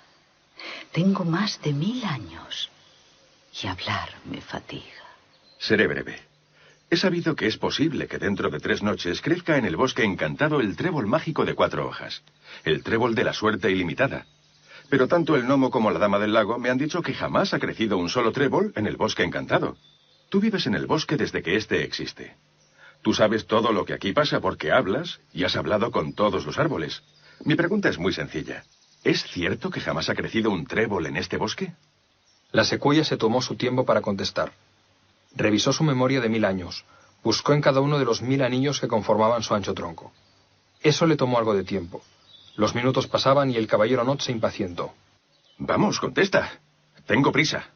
Tengo más de 1000 años y hablar me fatiga. Seré breve. He sabido que es posible que dentro de 3 noches crezca en el bosque encantado el trébol mágico de 4 hojas, el trébol de la suerte ilimitada. Pero tanto el gnomo como la dama del lago me han dicho que jamás ha crecido un solo trébol en el bosque encantado. Tú vives en el bosque desde que éste existe. Tú sabes todo lo que aquí pasa porque hablas y has hablado con todos los árboles. Mi pregunta es muy sencilla. ¿Es cierto que jamás ha crecido un trébol en este bosque? La secuoya se tomó su tiempo para contestar. Revisó su memoria de 1000 años. Buscó en cada uno de los 1000 anillos que conformaban su ancho tronco. Eso le tomó algo de tiempo. Los minutos pasaban y el caballero Nod se impacientó. Vamos, contesta. Tengo prisa.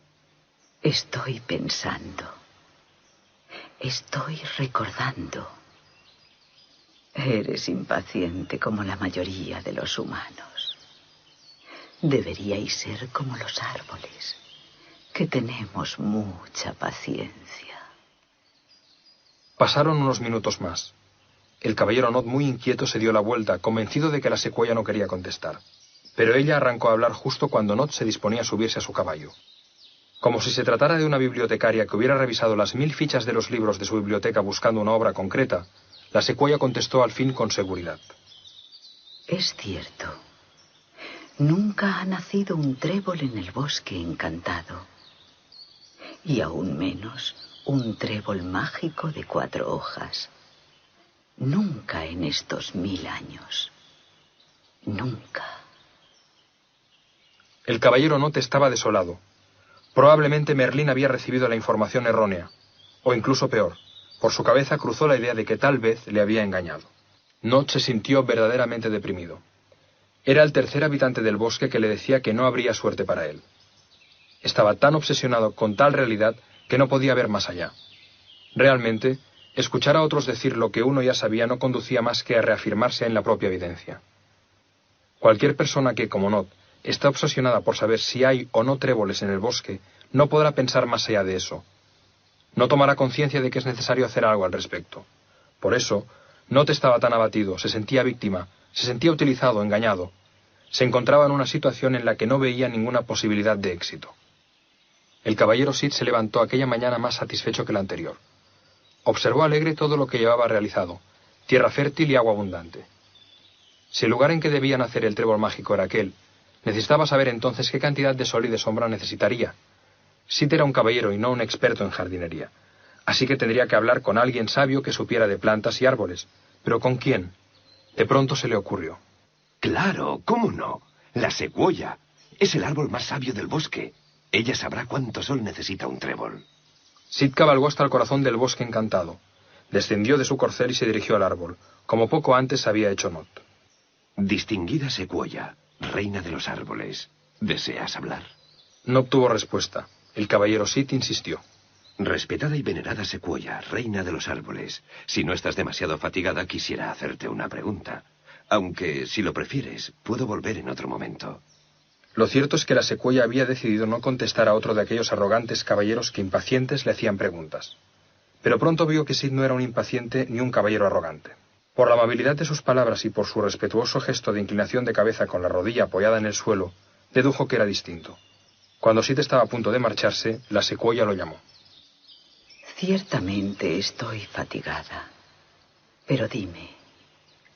Estoy pensando. Estoy recordando. Eres impaciente como la mayoría de los humanos. Deberíais ser como los árboles, que tenemos mucha paciencia. Pasaron unos minutos más. El caballero Nod, muy inquieto, se dio la vuelta, convencido de que la secuoya no quería contestar. Pero ella arrancó a hablar justo cuando Nod se disponía a subirse a su caballo. Como si se tratara de una bibliotecaria que hubiera revisado las 1000 fichas de los libros de su biblioteca buscando una obra concreta, la secuoya contestó al fin con seguridad. Es cierto. Nunca ha nacido un trébol en el bosque encantado. Y aún menos un trébol mágico de 4 hojas. Nunca en estos 1000 años. Nunca. El caballero Nod estaba desolado. Probablemente Merlín había recibido la información errónea. O incluso peor, por su cabeza cruzó la idea de que tal vez le había engañado. Nod se sintió verdaderamente deprimido. Era el tercer habitante del bosque que le decía que no habría suerte para él. Estaba tan obsesionado con tal realidad que no podía ver más allá. Realmente, escuchar a otros decir lo que uno ya sabía no conducía más que a reafirmarse en la propia evidencia. Cualquier persona que, como Nod, está obsesionada por saber si hay o no tréboles en el bosque, no podrá pensar más allá de eso. No tomará conciencia de que es necesario hacer algo al respecto. Por eso, Nod estaba tan abatido, se sentía víctima, se sentía utilizado, engañado. Se encontraba en una situación en la que no veía ninguna posibilidad de éxito. El caballero Sid se levantó aquella mañana más satisfecho que la anterior. Observó alegre todo lo que llevaba realizado, tierra fértil y agua abundante. Si el lugar en que debía nacer el trébol mágico era aquel, necesitaba saber entonces qué cantidad de sol y de sombra necesitaría. Sid era un caballero y no un experto en jardinería, así que tendría que hablar con alguien sabio que supiera de plantas y árboles. ¿Pero con quién? De pronto se le ocurrió. Claro, ¿cómo no? La secuoya. Es el árbol más sabio del bosque. Ella sabrá cuánto sol necesita un trébol. Sid cabalgó hasta el corazón del bosque encantado. Descendió de su corcel y se dirigió al árbol, como poco antes había hecho Nod. Distinguida secuoya, reina de los árboles, ¿deseas hablar? No obtuvo respuesta. El caballero Sid insistió. Respetada y venerada secuoya, reina de los árboles, si no estás demasiado fatigada, quisiera hacerte una pregunta. Aunque, si lo prefieres, puedo volver en otro momento. Lo cierto es que la secuoya había decidido no contestar a otro de aquellos arrogantes caballeros que impacientes le hacían preguntas. Pero pronto vio que Sid no era un impaciente ni un caballero arrogante. Por la amabilidad de sus palabras y por su respetuoso gesto de inclinación de cabeza con la rodilla apoyada en el suelo, dedujo que era distinto. Cuando Sid estaba a punto de marcharse, la secuoya lo llamó. Ciertamente estoy fatigada. Pero dime,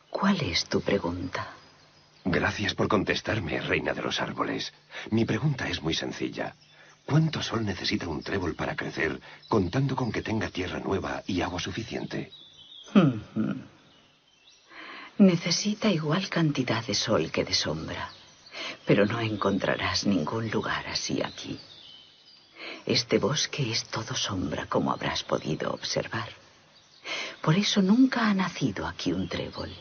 ¿cuál es tu pregunta? Gracias por contestarme, reina de los árboles. Mi pregunta es muy sencilla. ¿Cuánto sol necesita un trébol para crecer, contando con que tenga tierra nueva y agua suficiente? Necesita igual cantidad de sol que de sombra, pero no encontrarás ningún lugar así aquí. Este bosque es todo sombra, como habrás podido observar. Por eso nunca ha nacido aquí un trébol.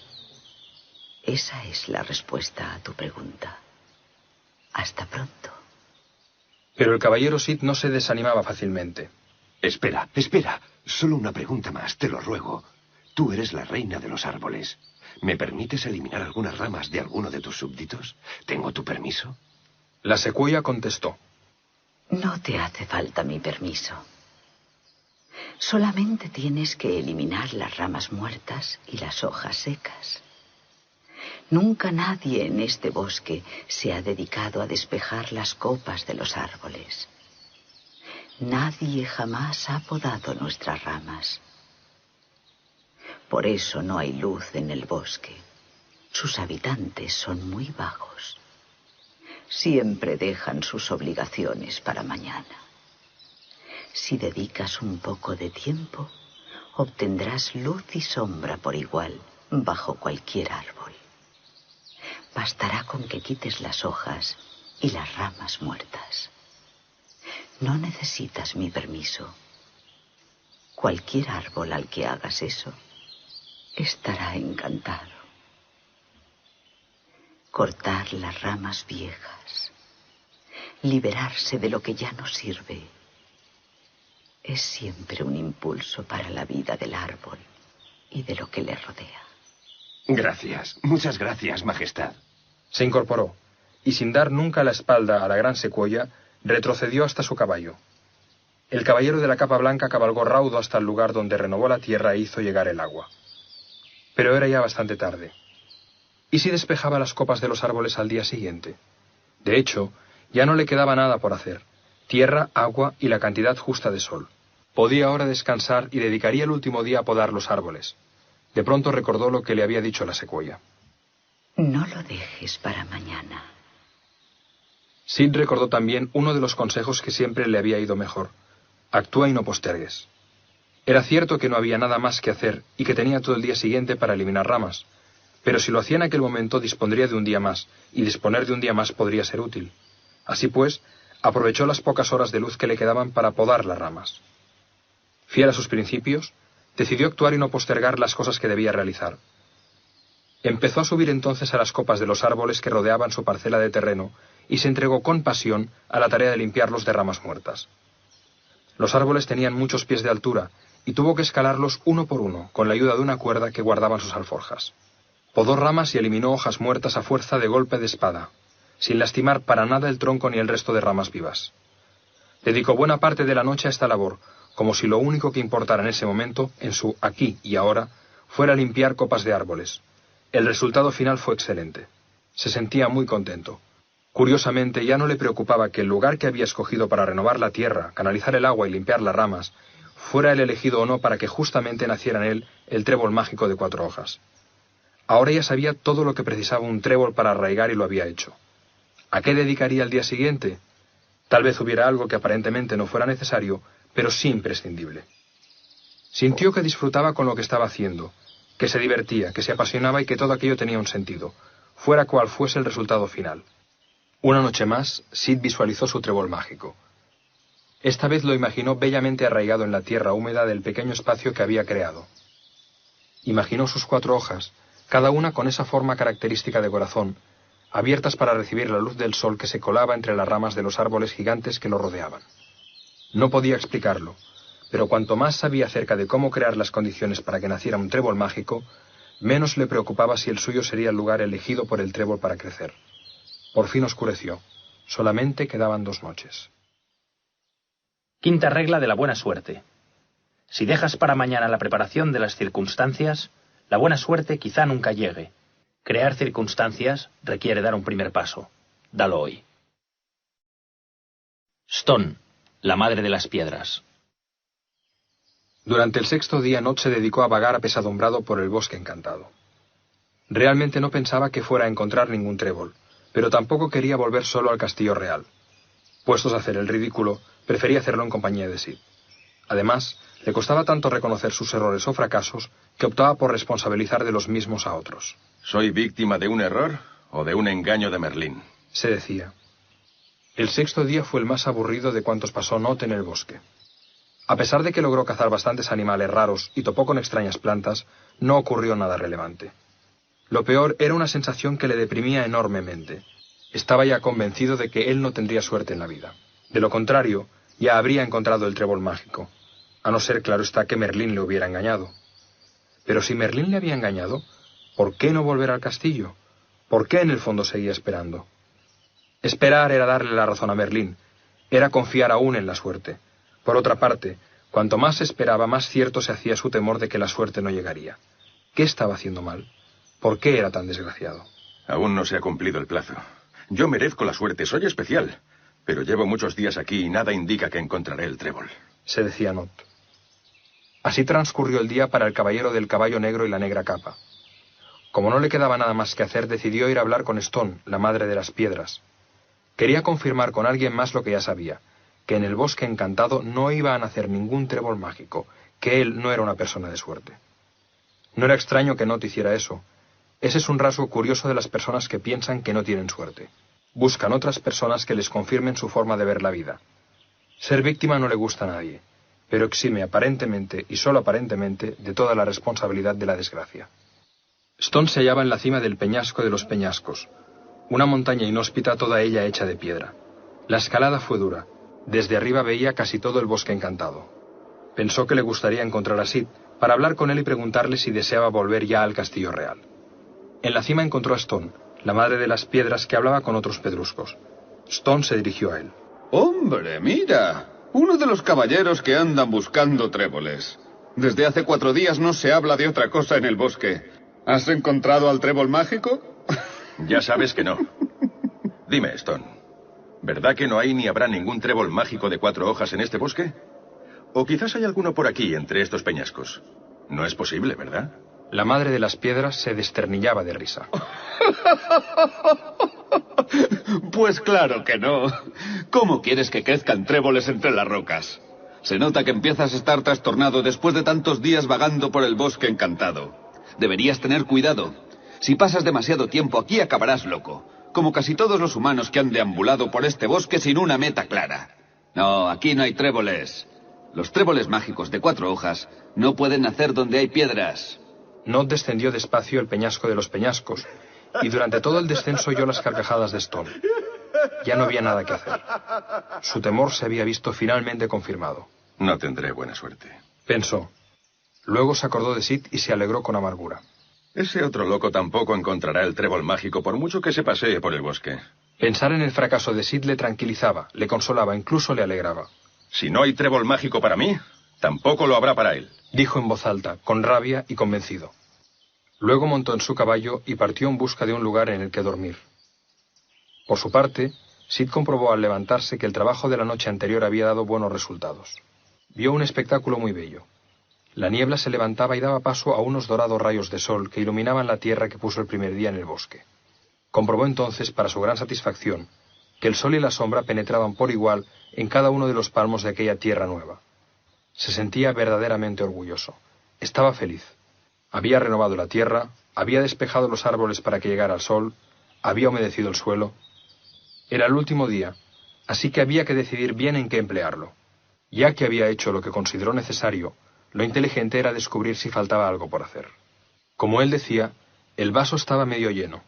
Esa es la respuesta a tu pregunta. Hasta pronto. Pero el caballero Sid no se desanimaba fácilmente. Espera. Solo una pregunta más, te lo ruego. Tú eres la reina de los árboles. ¿Me permites eliminar algunas ramas de alguno de tus súbditos? ¿Tengo tu permiso? La secuoya contestó. No te hace falta mi permiso. Solamente tienes que eliminar las ramas muertas y las hojas secas. Nunca nadie en este bosque se ha dedicado a despejar las copas de los árboles. Nadie jamás ha podado nuestras ramas. Por eso no hay luz en el bosque. Sus habitantes son muy vagos. Siempre dejan sus obligaciones para mañana. Si dedicas un poco de tiempo, obtendrás luz y sombra por igual bajo cualquier árbol. Bastará con que quites las hojas y las ramas muertas. No necesitas mi permiso. Cualquier árbol al que hagas eso estará encantado. Cortar las ramas viejas, liberarse de lo que ya no sirve, es siempre un impulso para la vida del árbol y de lo que le rodea. Gracias, muchas gracias, Majestad. Se incorporó, y sin dar nunca la espalda a la gran secuoya, retrocedió hasta su caballo. El caballero de la capa blanca cabalgó raudo hasta el lugar donde renovó la tierra e hizo llegar el agua. Pero era ya bastante tarde. ¿Y si despejaba las copas de los árboles al día siguiente? De hecho, ya no le quedaba nada por hacer. Tierra, agua y la cantidad justa de sol. Podía ahora descansar y dedicaría el último día a podar los árboles. De pronto recordó lo que le había dicho la secuoya. No lo dejes para mañana. Sid recordó también uno de los consejos que siempre le había ido mejor. Actúa y no postergues. Era cierto que no había nada más que hacer y que tenía todo el día siguiente para eliminar ramas. Pero si lo hacía en aquel momento dispondría de un día más, y disponer de un día más podría ser útil. Así pues, aprovechó las pocas horas de luz que le quedaban para podar las ramas. Fiel a sus principios, decidió actuar y no postergar las cosas que debía realizar. Empezó a subir entonces a las copas de los árboles que rodeaban su parcela de terreno y se entregó con pasión a la tarea de limpiarlos de ramas muertas. Los árboles tenían muchos pies de altura y tuvo que escalarlos uno por uno con la ayuda de una cuerda que guardaban sus alforjas. Podó ramas y eliminó hojas muertas a fuerza de golpe de espada, sin lastimar para nada el tronco ni el resto de ramas vivas. Dedicó buena parte de la noche a esta labor, como si lo único que importara en ese momento, en su aquí y ahora, fuera limpiar copas de árboles. El resultado final fue excelente. Se sentía muy contento. Curiosamente, ya no le preocupaba que el lugar que había escogido para renovar la tierra, canalizar el agua y limpiar las ramas, fuera el elegido o no para que justamente naciera en él el trébol mágico de 4 hojas. Ahora ya sabía todo lo que precisaba un trébol para arraigar y lo había hecho. ¿A qué dedicaría el día siguiente? Tal vez hubiera algo que aparentemente no fuera necesario, pero sí imprescindible. Sintió que disfrutaba con lo que estaba haciendo, que se divertía, que se apasionaba y que todo aquello tenía un sentido, fuera cual fuese el resultado final. Una noche más, Sid visualizó su trébol mágico. Esta vez lo imaginó bellamente arraigado en la tierra húmeda del pequeño espacio que había creado. Imaginó sus 4 hojas, cada una con esa forma característica de corazón, abiertas para recibir la luz del sol que se colaba entre las ramas de los árboles gigantes que lo rodeaban. No podía explicarlo, pero cuanto más sabía acerca de cómo crear las condiciones para que naciera un trébol mágico, menos le preocupaba si el suyo sería el lugar elegido por el trébol para crecer. Por fin oscureció. Solamente quedaban 2 noches. Quinta regla de la buena suerte. Si dejas para mañana la preparación de las circunstancias, la buena suerte quizá nunca llegue. Crear circunstancias requiere dar un primer paso. Dalo hoy. Stone, la madre de las piedras. Durante el 6º día Nod se dedicó a vagar apesadumbrado por el bosque encantado. Realmente no pensaba que fuera a encontrar ningún trébol, pero tampoco quería volver solo al castillo real. Puestos a hacer el ridículo, prefería hacerlo en compañía de Sid. Además, le costaba tanto reconocer sus errores o fracasos que optaba por responsabilizar de los mismos a otros. ¿Soy víctima de un error o de un engaño de Merlín?, se decía. El 6º día fue el más aburrido de cuantos pasó Nod en el bosque. A pesar de que logró cazar bastantes animales raros y topó con extrañas plantas, no ocurrió nada relevante. Lo peor era una sensación que le deprimía enormemente. Estaba ya convencido de que él no tendría suerte en la vida. De lo contrario, ya habría encontrado el trébol mágico. A no ser, claro está, que Merlín le hubiera engañado. Pero si Merlín le había engañado, ¿por qué no volver al castillo? ¿Por qué en el fondo seguía esperando? Esperar era darle la razón a Merlín. Era confiar aún en la suerte. Por otra parte, cuanto más esperaba, más cierto se hacía su temor de que la suerte no llegaría. ¿Qué estaba haciendo mal? ¿Por qué era tan desgraciado? Aún no se ha cumplido el plazo. Yo merezco la suerte, soy especial. Pero llevo muchos días aquí y nada indica que encontraré el trébol, se decía Nod. Así transcurrió el día para el caballero del caballo negro y la negra capa. Como no le quedaba nada más que hacer, decidió ir a hablar con Stone, la madre de las piedras. Quería confirmar con alguien más lo que ya sabía, que en el bosque encantado no iba a nacer ningún trébol mágico, que él no era una persona de suerte. No era extraño que Nod hiciera eso. Ese es un rasgo curioso de las personas que piensan que no tienen suerte. Buscan otras personas que les confirmen su forma de ver la vida. Ser víctima no le gusta a nadie, pero exime aparentemente, y solo aparentemente, de toda la responsabilidad de la desgracia. Stone se hallaba en la cima del peñasco de los peñascos, una montaña inhóspita toda ella hecha de piedra. La escalada fue dura. Desde arriba veía casi todo el bosque encantado. Pensó que le gustaría encontrar a Sid para hablar con él y preguntarle si deseaba volver ya al castillo real. En la cima encontró a Stone, la madre de las piedras, que hablaba con otros pedruscos. Stone se dirigió a él. ¡Hombre, mira! Uno de los caballeros que andan buscando tréboles. Desde hace 4 días no se habla de otra cosa en el bosque. ¿Has encontrado al trébol mágico? Ya sabes que no. Dime, Stone, ¿verdad que no hay ni habrá ningún trébol mágico de 4 hojas en este bosque? O quizás hay alguno por aquí, entre estos peñascos. No es posible, ¿verdad? La madre de las piedras se desternillaba de risa. Pues claro que no. ¿Cómo quieres que crezcan tréboles entre las rocas? Se nota que empiezas a estar trastornado después de tantos días vagando por el bosque encantado. Deberías tener cuidado. Si pasas demasiado tiempo aquí acabarás loco, como casi todos los humanos que han deambulado por este bosque sin una meta clara. No, aquí no hay tréboles. Los tréboles mágicos de 4 hojas no pueden nacer donde hay piedras. Nod descendió despacio el peñasco de los peñascos, y durante todo el descenso oyó las carcajadas de Stone. Ya no había nada que hacer. Su temor se había visto finalmente confirmado. No tendré buena suerte, pensó. Luego se acordó de Sid y se alegró con amargura. Ese otro loco tampoco encontrará el trébol mágico por mucho que se pasee por el bosque. Pensar en el fracaso de Sid le tranquilizaba, le consolaba, incluso le alegraba. Si no hay trébol mágico para mí, tampoco lo habrá para él, dijo en voz alta, con rabia y convencido. Luego montó en su caballo y partió en busca de un lugar en el que dormir. Por su parte, Sid comprobó al levantarse que el trabajo de la noche anterior había dado buenos resultados. Vio un espectáculo muy bello. La niebla se levantaba y daba paso a unos dorados rayos de sol que iluminaban la tierra que puso el primer día en el bosque. Comprobó entonces, para su gran satisfacción, que el sol y la sombra penetraban por igual en cada uno de los palmos de aquella tierra nueva. Se sentía verdaderamente orgulloso. Estaba feliz. Había renovado la tierra, había despejado los árboles para que llegara el sol, había humedecido el suelo. Era el último día, así que había que decidir bien en qué emplearlo. Ya que había hecho lo que consideró necesario, lo inteligente era descubrir si faltaba algo por hacer. Como él decía, el vaso estaba medio lleno.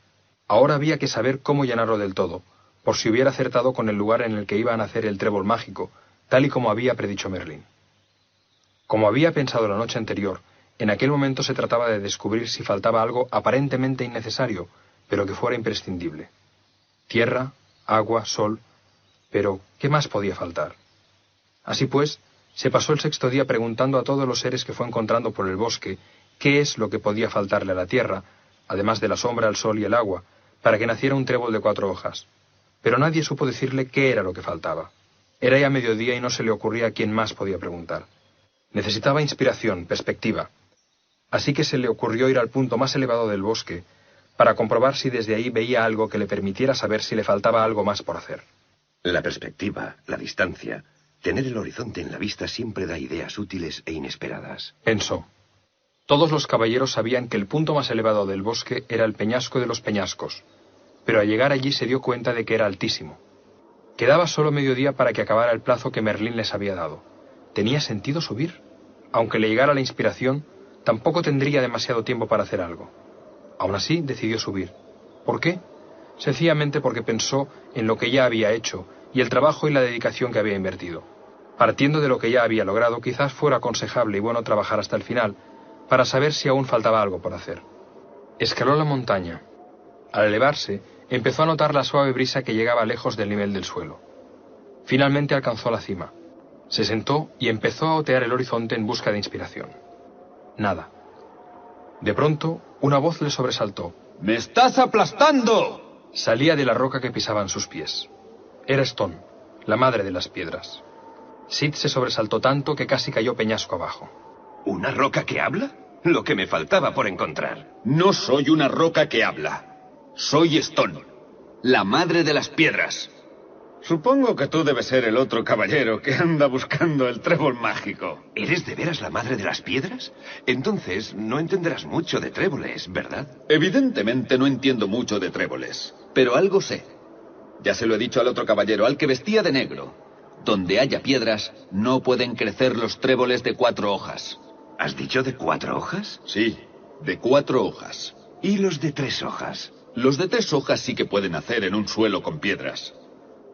Ahora había que saber cómo llenarlo del todo, por si hubiera acertado con el lugar en el que iba a nacer el trébol mágico, tal y como había predicho Merlín. Como había pensado la noche anterior, en aquel momento se trataba de descubrir si faltaba algo aparentemente innecesario, pero que fuera imprescindible. Tierra, agua, sol... Pero, ¿qué más podía faltar? Así pues, se pasó el 6º día preguntando a todos los seres que fue encontrando por el bosque qué es lo que podía faltarle a la tierra, además de la sombra, el sol y el agua, para que naciera un trébol de 4 hojas. Pero nadie supo decirle qué era lo que faltaba. Era ya mediodía y no se le ocurría a quién más podía preguntar. Necesitaba inspiración, perspectiva. Así que se le ocurrió ir al punto más elevado del bosque para comprobar si desde ahí veía algo que le permitiera saber si le faltaba algo más por hacer. La perspectiva, la distancia, tener el horizonte en la vista siempre da ideas útiles e inesperadas, pensó. Todos los caballeros sabían que el punto más elevado del bosque era el peñasco de los peñascos, pero al llegar allí se dio cuenta de que era altísimo. Quedaba solo mediodía para que acabara el plazo que Merlín les había dado. ¿Tenía sentido subir? Aunque le llegara la inspiración, tampoco tendría demasiado tiempo para hacer algo. Aún así, decidió subir. ¿Por qué? Sencillamente porque pensó en lo que ya había hecho y el trabajo y la dedicación que había invertido. Partiendo de lo que ya había logrado, quizás fuera aconsejable y bueno trabajar hasta el final, para saber si aún faltaba algo por hacer. Escaló la montaña. Al elevarse, empezó a notar la suave brisa que llegaba lejos del nivel del suelo. Finalmente alcanzó la cima. Se sentó y empezó a otear el horizonte en busca de inspiración. Nada. De pronto, una voz le sobresaltó. ¡Me estás aplastando! Salía de la roca que pisaban sus pies. Era Stone, la madre de las piedras. Sid se sobresaltó tanto que casi cayó peñasco abajo. ¿Una roca que habla? Lo que me faltaba por encontrar. No soy una roca que habla. Soy Stone, la madre de las piedras. Supongo que tú debes ser el otro caballero que anda buscando el trébol mágico. ¿Eres de veras la madre de las piedras? Entonces no entenderás mucho de tréboles, ¿verdad? Evidentemente no entiendo mucho de tréboles, pero algo sé. Ya se lo he dicho al otro caballero, al que vestía de negro. Donde haya piedras, no pueden crecer los tréboles de 4 hojas. ¿Has dicho de 4 hojas? Sí, de 4 hojas. ¿Y los de 3 hojas? Los de 3 hojas sí que pueden nacer en un suelo con piedras.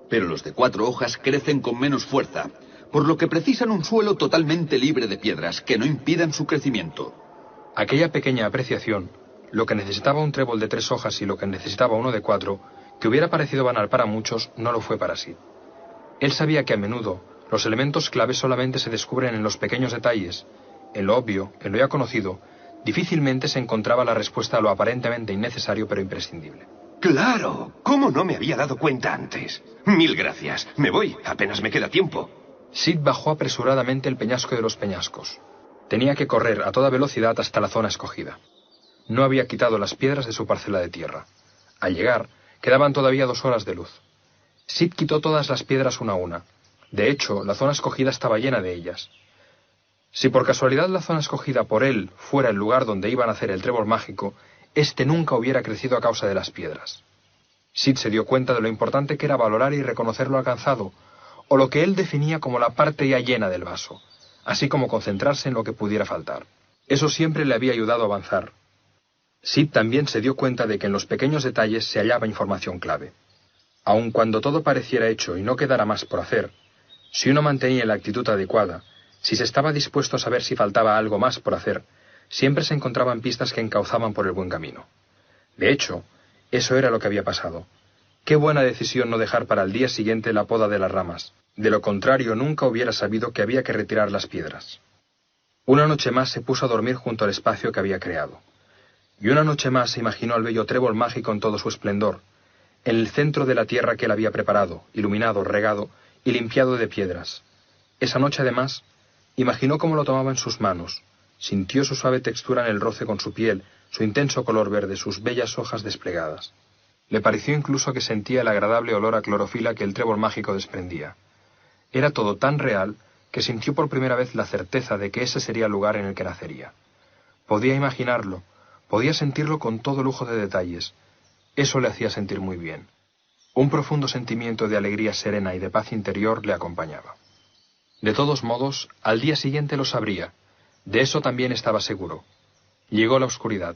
Pero los de 4 hojas crecen con menos fuerza, por lo que precisan un suelo totalmente libre de piedras que no impidan su crecimiento. Aquella pequeña apreciación, lo que necesitaba un trébol de 3 hojas y lo que necesitaba uno de 4, que hubiera parecido banal para muchos, no lo fue para Sid. Él sabía que a menudo los elementos clave solamente se descubren en los pequeños detalles. En lo obvio, en lo ya conocido, difícilmente se encontraba la respuesta a lo aparentemente innecesario pero imprescindible. ¡Claro! ¿Cómo no me había dado cuenta antes? 1000 gracias. Me voy. Apenas me queda tiempo. Sid bajó apresuradamente el peñasco de los peñascos. Tenía que correr a toda velocidad hasta la zona escogida. No había quitado las piedras de su parcela de tierra. Al llegar, quedaban todavía 2 horas de luz. Sid quitó todas las piedras una a una. De hecho, la zona escogida estaba llena de ellas. Si por casualidad la zona escogida por él fuera el lugar donde iba a nacer el trébol mágico, éste nunca hubiera crecido a causa de las piedras. Sid se dio cuenta de lo importante que era valorar y reconocer lo alcanzado, o lo que él definía como la parte ya llena del vaso, así como concentrarse en lo que pudiera faltar. Eso siempre le había ayudado a avanzar. Sid también se dio cuenta de que en los pequeños detalles se hallaba información clave. Aun cuando todo pareciera hecho y no quedara más por hacer, si uno mantenía la actitud adecuada, si se estaba dispuesto a saber si faltaba algo más por hacer, siempre se encontraban pistas que encauzaban por el buen camino. De hecho, eso era lo que había pasado. Qué buena decisión no dejar para el día siguiente la poda de las ramas. De lo contrario, nunca hubiera sabido que había que retirar las piedras. Una noche más se puso a dormir junto al espacio que había creado. Y una noche más se imaginó al bello trébol mágico en todo su esplendor, en el centro de la tierra que él había preparado, iluminado, regado y limpiado de piedras. Esa noche, además, imaginó cómo lo tomaba en sus manos, sintió su suave textura en el roce con su piel, su intenso color verde, sus bellas hojas desplegadas. Le pareció incluso que sentía el agradable olor a clorofila que el trébol mágico desprendía. Era todo tan real que sintió por primera vez la certeza de que ese sería el lugar en el que nacería. Podía imaginarlo, podía sentirlo con todo lujo de detalles. Eso le hacía sentir muy bien. Un profundo sentimiento de alegría serena y de paz interior le acompañaba. De todos modos, al día siguiente lo sabría. De eso también estaba seguro. Llegó la oscuridad.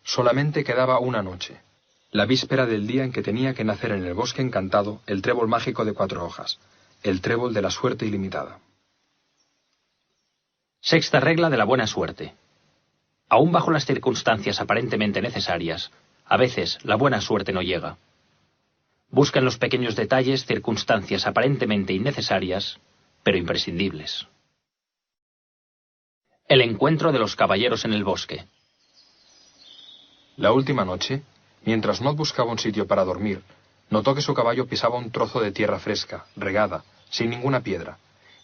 Solamente quedaba una noche. La víspera del día en que tenía que nacer en el bosque encantado el trébol mágico de 4 hojas, el trébol de la suerte ilimitada. Sexta regla de la buena suerte. Aún bajo las circunstancias aparentemente necesarias, a veces la buena suerte no llega. Busca en los pequeños detalles circunstancias aparentemente innecesarias, pero imprescindibles. El encuentro de los caballeros en el bosque. La última noche, mientras Nod buscaba un sitio para dormir, notó que su caballo pisaba un trozo de tierra fresca, regada, sin ninguna piedra,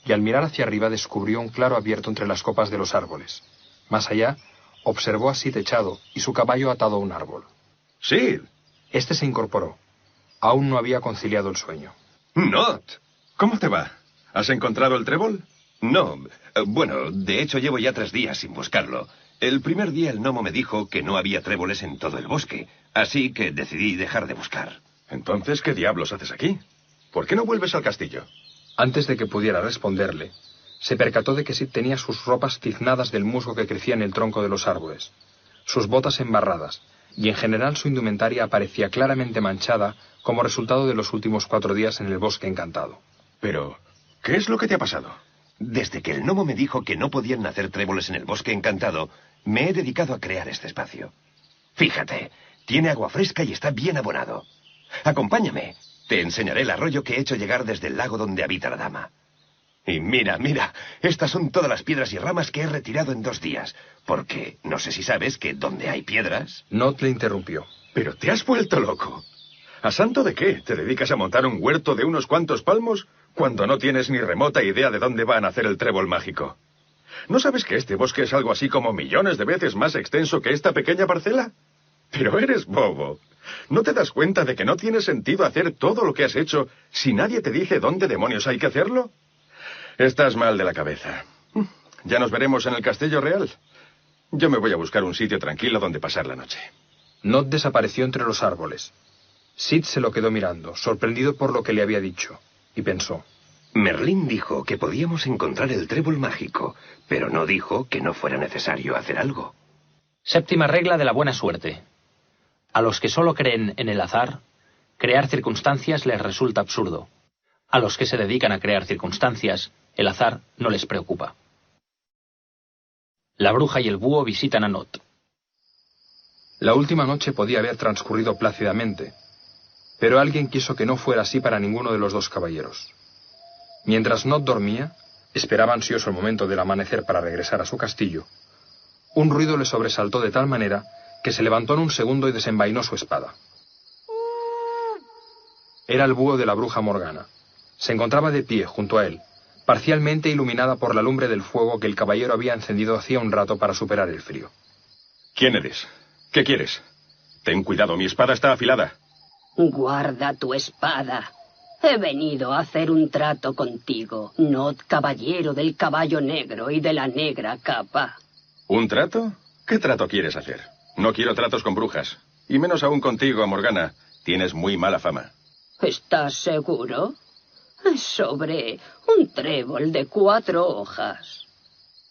y al mirar hacia arriba descubrió un claro abierto entre las copas de los árboles. Más allá, observó a Sid echado y su caballo atado a un árbol. ¡Sid! Este se incorporó. Aún no había conciliado el sueño. ¡Nod! ¿Cómo te va? ¿Has encontrado el trébol? No. Bueno, de hecho llevo ya 3 días sin buscarlo. El primer día el gnomo me dijo que no había tréboles en todo el bosque, así que decidí dejar de buscar. Entonces, ¿qué diablos haces aquí? ¿Por qué no vuelves al castillo? Antes de que pudiera responderle, se percató de que Sid tenía sus ropas tiznadas del musgo que crecía en el tronco de los árboles, sus botas embarradas, y en general su indumentaria aparecía claramente manchada como resultado de los últimos 4 días en el bosque encantado. Pero, ¿qué es lo que te ha pasado? Desde que el gnomo me dijo que no podían nacer tréboles en el bosque encantado, me he dedicado a crear este espacio. Fíjate, tiene agua fresca y está bien abonado. Acompáñame, te enseñaré el arroyo que he hecho llegar desde el lago donde habita la dama. Y mira, estas son todas las piedras y ramas que he retirado en 2 días, porque no sé si sabes que donde hay piedras... Nod le interrumpió. Pero te has vuelto loco. ¿A santo de qué? ¿Te dedicas a montar un huerto de unos cuantos palmos cuando no tienes ni remota idea de dónde va a nacer el trébol mágico? ¿No sabes que este bosque es algo así como millones de veces más extenso que esta pequeña parcela? Pero eres bobo. ¿No te das cuenta de que no tiene sentido hacer todo lo que has hecho si nadie te dice dónde demonios hay que hacerlo? Estás mal de la cabeza. Ya nos veremos en el Castillo Real. Yo me voy a buscar un sitio tranquilo donde pasar la noche. Nod desapareció entre los árboles. Sid se lo quedó mirando, sorprendido por lo que le había dicho, y pensó. Merlín dijo que podíamos encontrar el trébol mágico, pero no dijo que no fuera necesario hacer algo. Séptima regla de la buena suerte. A los que solo creen en el azar, crear circunstancias les resulta absurdo. A los que se dedican a crear circunstancias, el azar no les preocupa. La bruja y el búho visitan a Nod. La última noche podía haber transcurrido plácidamente, pero alguien quiso que no fuera así para ninguno de los 2 caballeros. Mientras Nod dormía, esperaba ansioso el momento del amanecer para regresar a su castillo, un ruido le sobresaltó de tal manera que se levantó en un segundo y desenvainó su espada. Era el búho de la bruja Morgana. Se encontraba de pie junto a él, parcialmente iluminada por la lumbre del fuego que el caballero había encendido hacía un rato para superar el frío. ¿Quién eres? ¿Qué quieres? Ten cuidado, mi espada está afilada. Guarda tu espada. He venido a hacer un trato contigo, Nod, caballero del caballo negro y de la negra capa. ¿Un trato? ¿Qué trato quieres hacer? No quiero tratos con brujas, y menos aún contigo, Morgana. Tienes muy mala fama. ¿Estás seguro? Es sobre un trébol de 4 hojas.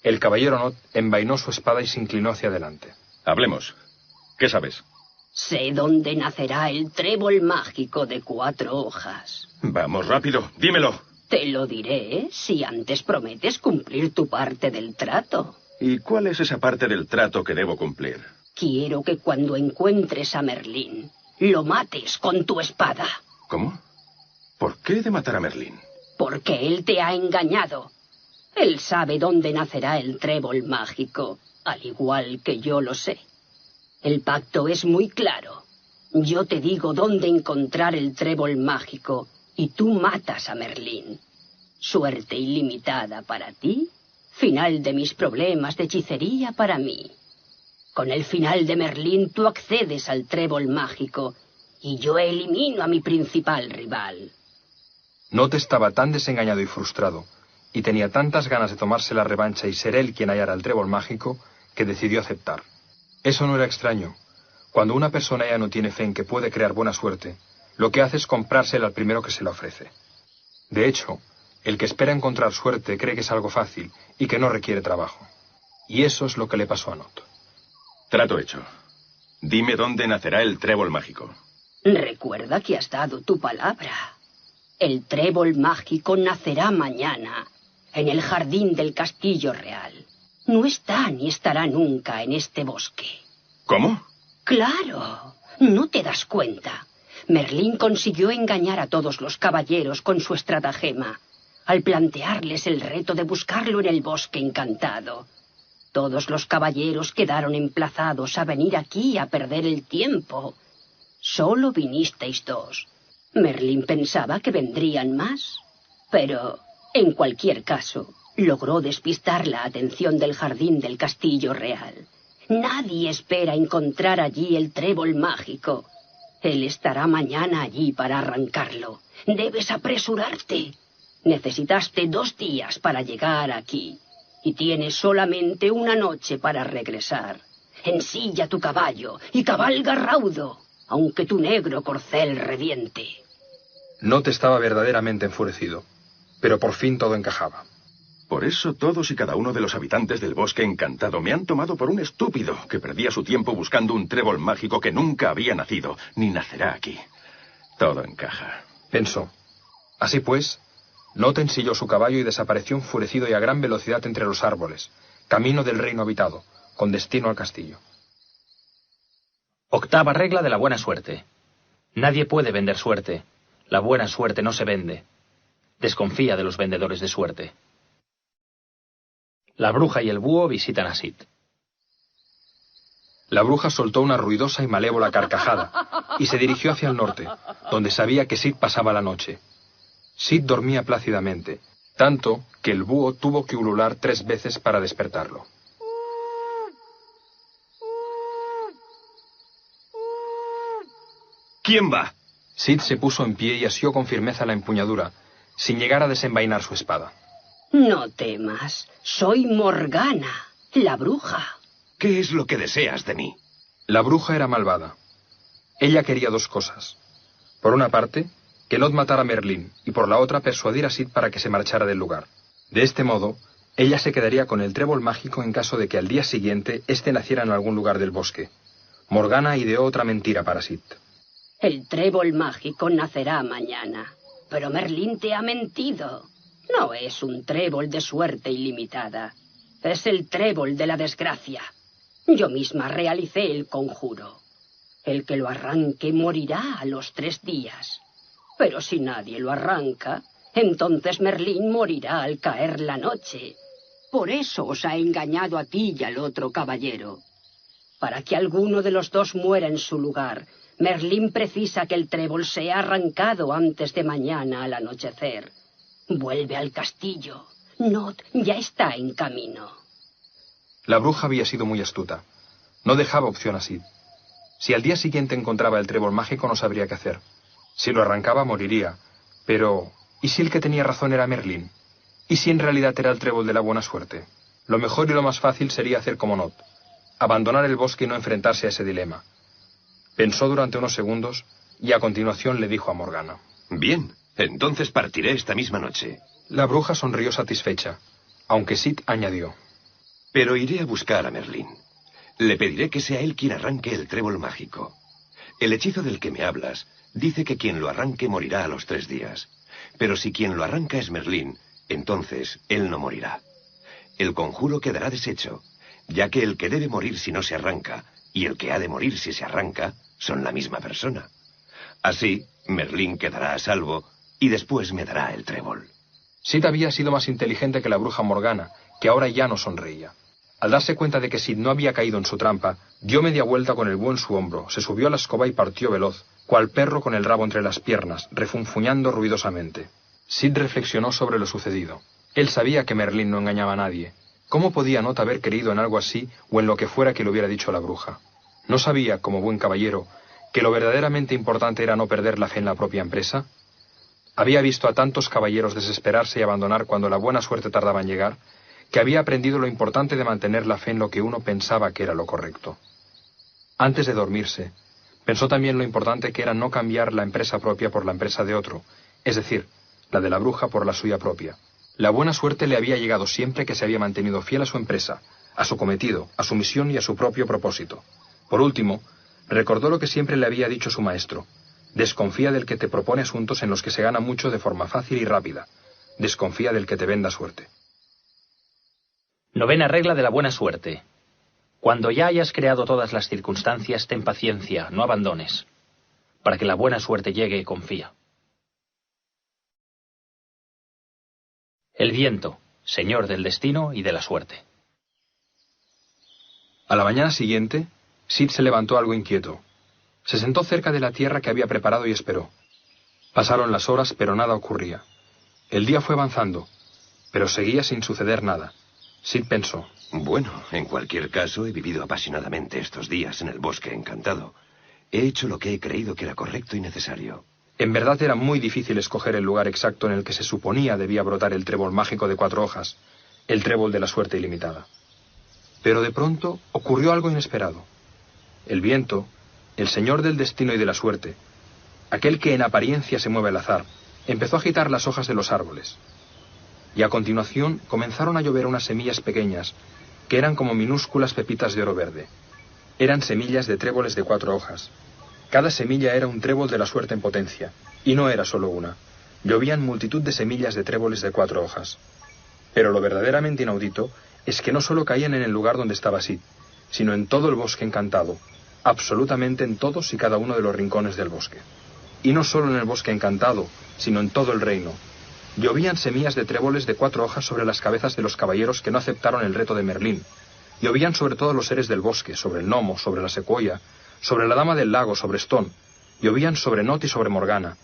El caballero Not envainó su espada y se inclinó hacia adelante. Hablemos. ¿Qué sabes? Sé dónde nacerá el trébol mágico de 4 hojas. Vamos, rápido, dímelo. Te lo diré si antes prometes cumplir tu parte del trato. ¿Y cuál es esa parte del trato que debo cumplir? Quiero que cuando encuentres a Merlín, lo mates con tu espada. ¿Cómo? ¿Por qué he de matar a Merlín? Porque él te ha engañado. Él sabe dónde nacerá el trébol mágico, al igual que yo lo sé. El pacto es muy claro. Yo te digo dónde encontrar el trébol mágico y tú matas a Merlín. Suerte ilimitada para ti, final de mis problemas de hechicería para mí. Con el final de Merlín tú accedes al trébol mágico y yo elimino a mi principal rival. Not estaba tan desengañado y frustrado, y tenía tantas ganas de tomarse la revancha y ser él quien hallara el trébol mágico, que decidió aceptar. Eso no era extraño. Cuando una persona ya no tiene fe en que puede crear buena suerte, lo que hace es comprársela al primero que se la ofrece. De hecho, el que espera encontrar suerte cree que es algo fácil y que no requiere trabajo. Y eso es lo que le pasó a Not. Trato hecho. Dime dónde nacerá el trébol mágico. Recuerda que has dado tu palabra. El trébol mágico nacerá mañana, en el jardín del Castillo Real. No está ni estará nunca en este bosque. ¿Cómo? Claro, no te das cuenta. Merlín consiguió engañar a todos los caballeros con su estratagema, al plantearles el reto de buscarlo en el bosque encantado. Todos los caballeros quedaron emplazados a venir aquí a perder el tiempo. Solo vinisteis 2. Merlín pensaba que vendrían más, pero, en cualquier caso, logró despistar la atención del jardín del Castillo Real. Nadie espera encontrar allí el trébol mágico. Él estará mañana allí para arrancarlo. Debes apresurarte. Necesitaste 2 días para llegar aquí, y tienes solamente 1 noche para regresar. Ensilla tu caballo y cabalga raudo, aunque tu negro corcel reviente. Not estaba verdaderamente enfurecido, pero por fin todo encajaba. Por eso todos y cada uno de los habitantes del bosque encantado me han tomado por un estúpido que perdía su tiempo buscando un trébol mágico que nunca había nacido, ni nacerá aquí. Todo encaja. Pensó. Así pues, Not ensilló su caballo y desapareció enfurecido y a gran velocidad entre los árboles, camino del reino habitado, con destino al castillo. 8ª regla de la buena suerte. Nadie puede vender suerte. La buena suerte no se vende. Desconfía de los vendedores de suerte. La bruja y el búho visitan a Sid. La bruja soltó una ruidosa y malévola carcajada y se dirigió hacia el norte, donde sabía que Sid pasaba la noche. Sid dormía plácidamente, tanto que el búho tuvo que ulular 3 veces para despertarlo. ¿Quién va? Sid se puso en pie y asió con firmeza la empuñadura, sin llegar a desenvainar su espada. No temas, soy Morgana, la bruja. ¿Qué es lo que deseas de mí? La bruja era malvada. Ella quería 2 cosas. Por una parte, que Not matara a Merlín, y por la otra persuadir a Sid para que se marchara del lugar. De este modo, ella se quedaría con el trébol mágico en caso de que al día siguiente éste naciera en algún lugar del bosque. Morgana ideó otra mentira para Sid. El trébol mágico nacerá mañana, pero Merlín te ha mentido. No es un trébol de suerte ilimitada. Es el trébol de la desgracia. Yo misma realicé el conjuro. El que lo arranque morirá a los 3 días. Pero si nadie lo arranca, entonces Merlín morirá al caer la noche. Por eso os ha engañado a ti y al otro caballero. Para que alguno de los 2 muera en su lugar, Merlín precisa que el trébol sea arrancado antes de mañana al anochecer. Vuelve al castillo. Not ya está en camino. La bruja había sido muy astuta. No dejaba opción a Sid. Si al día siguiente encontraba el trébol mágico, no sabría qué hacer. Si lo arrancaba, moriría. Pero, ¿y si el que tenía razón era Merlín? ¿Y si en realidad era el trébol de la buena suerte? Lo mejor y lo más fácil sería hacer como Not. Abandonar el bosque y no enfrentarse a ese dilema. Pensó durante unos segundos y a continuación le dijo a Morgana. Bien, entonces partiré esta misma noche. La bruja sonrió satisfecha, aunque Sid añadió. Pero iré a buscar a Merlín. Le pediré que sea él quien arranque el trébol mágico. El hechizo del que me hablas dice que quien lo arranque morirá a los 3 días. Pero si quien lo arranca es Merlín, entonces él no morirá. El conjuro quedará deshecho, ya que el que debe morir si no se arranca y el que ha de morir si se arranca son la misma persona. Así, Merlín quedará a salvo y después me dará el trébol. Sid había sido más inteligente que la bruja Morgana, que ahora ya no sonreía. Al darse cuenta de que Sid no había caído en su trampa, dio media vuelta con el búho en su hombro, se subió a la escoba y partió veloz, cual perro con el rabo entre las piernas, refunfuñando ruidosamente. Sid reflexionó sobre lo sucedido. Él sabía que Merlín no engañaba a nadie. ¿Cómo podía Not haber creído en algo así o en lo que fuera que le hubiera dicho la bruja? ¿No sabía, como buen caballero, que lo verdaderamente importante era no perder la fe en la propia empresa? Había visto a tantos caballeros desesperarse y abandonar cuando la buena suerte tardaba en llegar, que había aprendido lo importante de mantener la fe en lo que uno pensaba que era lo correcto. Antes de dormirse, pensó también lo importante que era no cambiar la empresa propia por la empresa de otro, es decir, la de la bruja por la suya propia. La buena suerte le había llegado siempre que se había mantenido fiel a su empresa, a su cometido, a su misión y a su propio propósito. Por último, recordó lo que siempre le había dicho su maestro: desconfía del que te propone asuntos en los que se gana mucho de forma fácil y rápida. Desconfía del que te venda suerte. 9ª regla de la buena suerte. Cuando ya hayas creado todas las circunstancias, ten paciencia, no abandones. Para que la buena suerte llegue, confía. El viento, señor del destino y de la suerte. A la mañana siguiente, Sid se levantó algo inquieto. Se sentó cerca de la tierra que había preparado y esperó. Pasaron las horas, pero nada ocurría. El día fue avanzando, pero seguía sin suceder nada. Sid pensó: bueno, en cualquier caso, he vivido apasionadamente estos días en el bosque encantado. He hecho lo que he creído que era correcto y necesario. En verdad era muy difícil escoger el lugar exacto en el que se suponía debía brotar el trébol mágico de 4 hojas, el trébol de la suerte ilimitada. Pero de pronto ocurrió algo inesperado. El viento, el señor del destino y de la suerte, aquel que en apariencia se mueve al azar, empezó a agitar las hojas de los árboles. Y a continuación comenzaron a llover unas semillas pequeñas, que eran como minúsculas pepitas de oro verde. Eran semillas de tréboles de 4 hojas. Cada semilla era un trébol de la suerte en potencia, y no era solo una. Llovían multitud de semillas de tréboles de 4 hojas. Pero lo verdaderamente inaudito es que no solo caían en el lugar donde estaba Sid, sino en todo el bosque encantado, absolutamente en todos y cada uno de los rincones del bosque. Y no solo en el bosque encantado, sino en todo el reino. Llovían semillas de tréboles de 4 hojas sobre las cabezas de los caballeros que no aceptaron el reto de Merlín. Llovían sobre todos los seres del bosque, sobre el gnomo, sobre la secuoya, sobre la dama del lago, sobre Stone. Llovían sobre Not y sobre Morgana.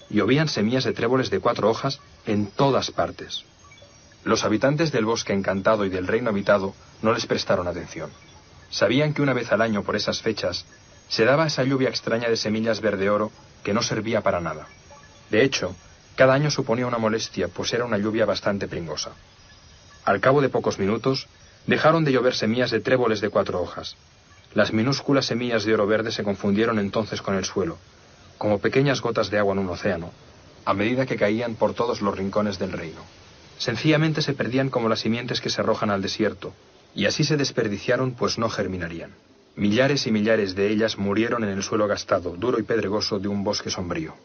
Llovían semillas de tréboles de 4 hojas en todas partes. Los habitantes del bosque encantado y del reino habitado no les prestaron atención. Sabían que una vez al año por esas fechas se daba esa lluvia extraña de semillas verde oro que no servía para nada. De hecho, cada año suponía una molestia, pues era una lluvia bastante pringosa. Al cabo de pocos minutos, dejaron de llover semillas de tréboles de 4 hojas. Las minúsculas semillas de oro verde se confundieron entonces con el suelo, como pequeñas gotas de agua en un océano, a medida que caían por todos los rincones del reino. Sencillamente se perdían como las simientes que se arrojan al desierto, y así se desperdiciaron, pues no germinarían. Millares y millares de ellas murieron en el suelo gastado, duro y pedregoso de un bosque sombrío.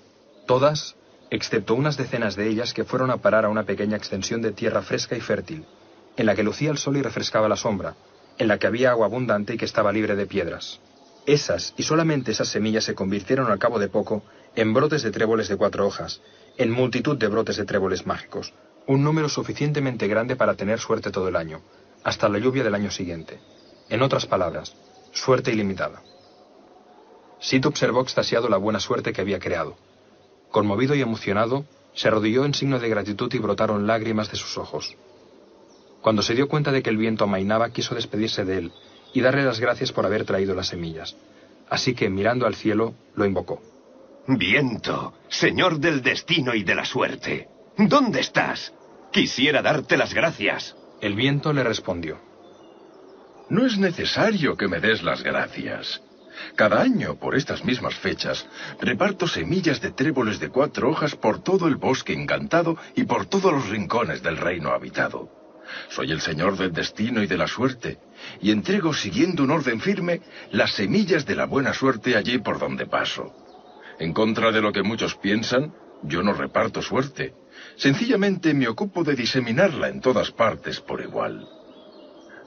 Todas, excepto unas decenas de ellas que fueron a parar a una pequeña extensión de tierra fresca y fértil, en la que lucía el sol y refrescaba la sombra, en la que había agua abundante y que estaba libre de piedras. Esas, y solamente esas semillas, se convirtieron al cabo de poco en brotes de tréboles de 4 hojas, en multitud de brotes de tréboles mágicos, un número suficientemente grande para tener suerte todo el año, hasta la lluvia del año siguiente. En otras palabras, suerte ilimitada. Sid observó extasiado la buena suerte que había creado. Conmovido y emocionado, se arrodilló en signo de gratitud y brotaron lágrimas de sus ojos. Cuando se dio cuenta de que el viento amainaba, quiso despedirse de él y darle las gracias por haber traído las semillas. Así que, mirando al cielo, lo invocó. Viento, señor del destino y de la suerte, ¿dónde estás? Quisiera darte las gracias. El viento le respondió. No es necesario que me des las gracias. Cada año, por estas mismas fechas, reparto semillas de tréboles de 4 hojas por todo el bosque encantado y por todos los rincones del reino habitado. Soy el señor del destino y de la suerte, y entrego, siguiendo un orden firme, las semillas de la buena suerte allí por donde paso. En contra de lo que muchos piensan, yo no reparto suerte. Sencillamente me ocupo de diseminarla en todas partes por igual.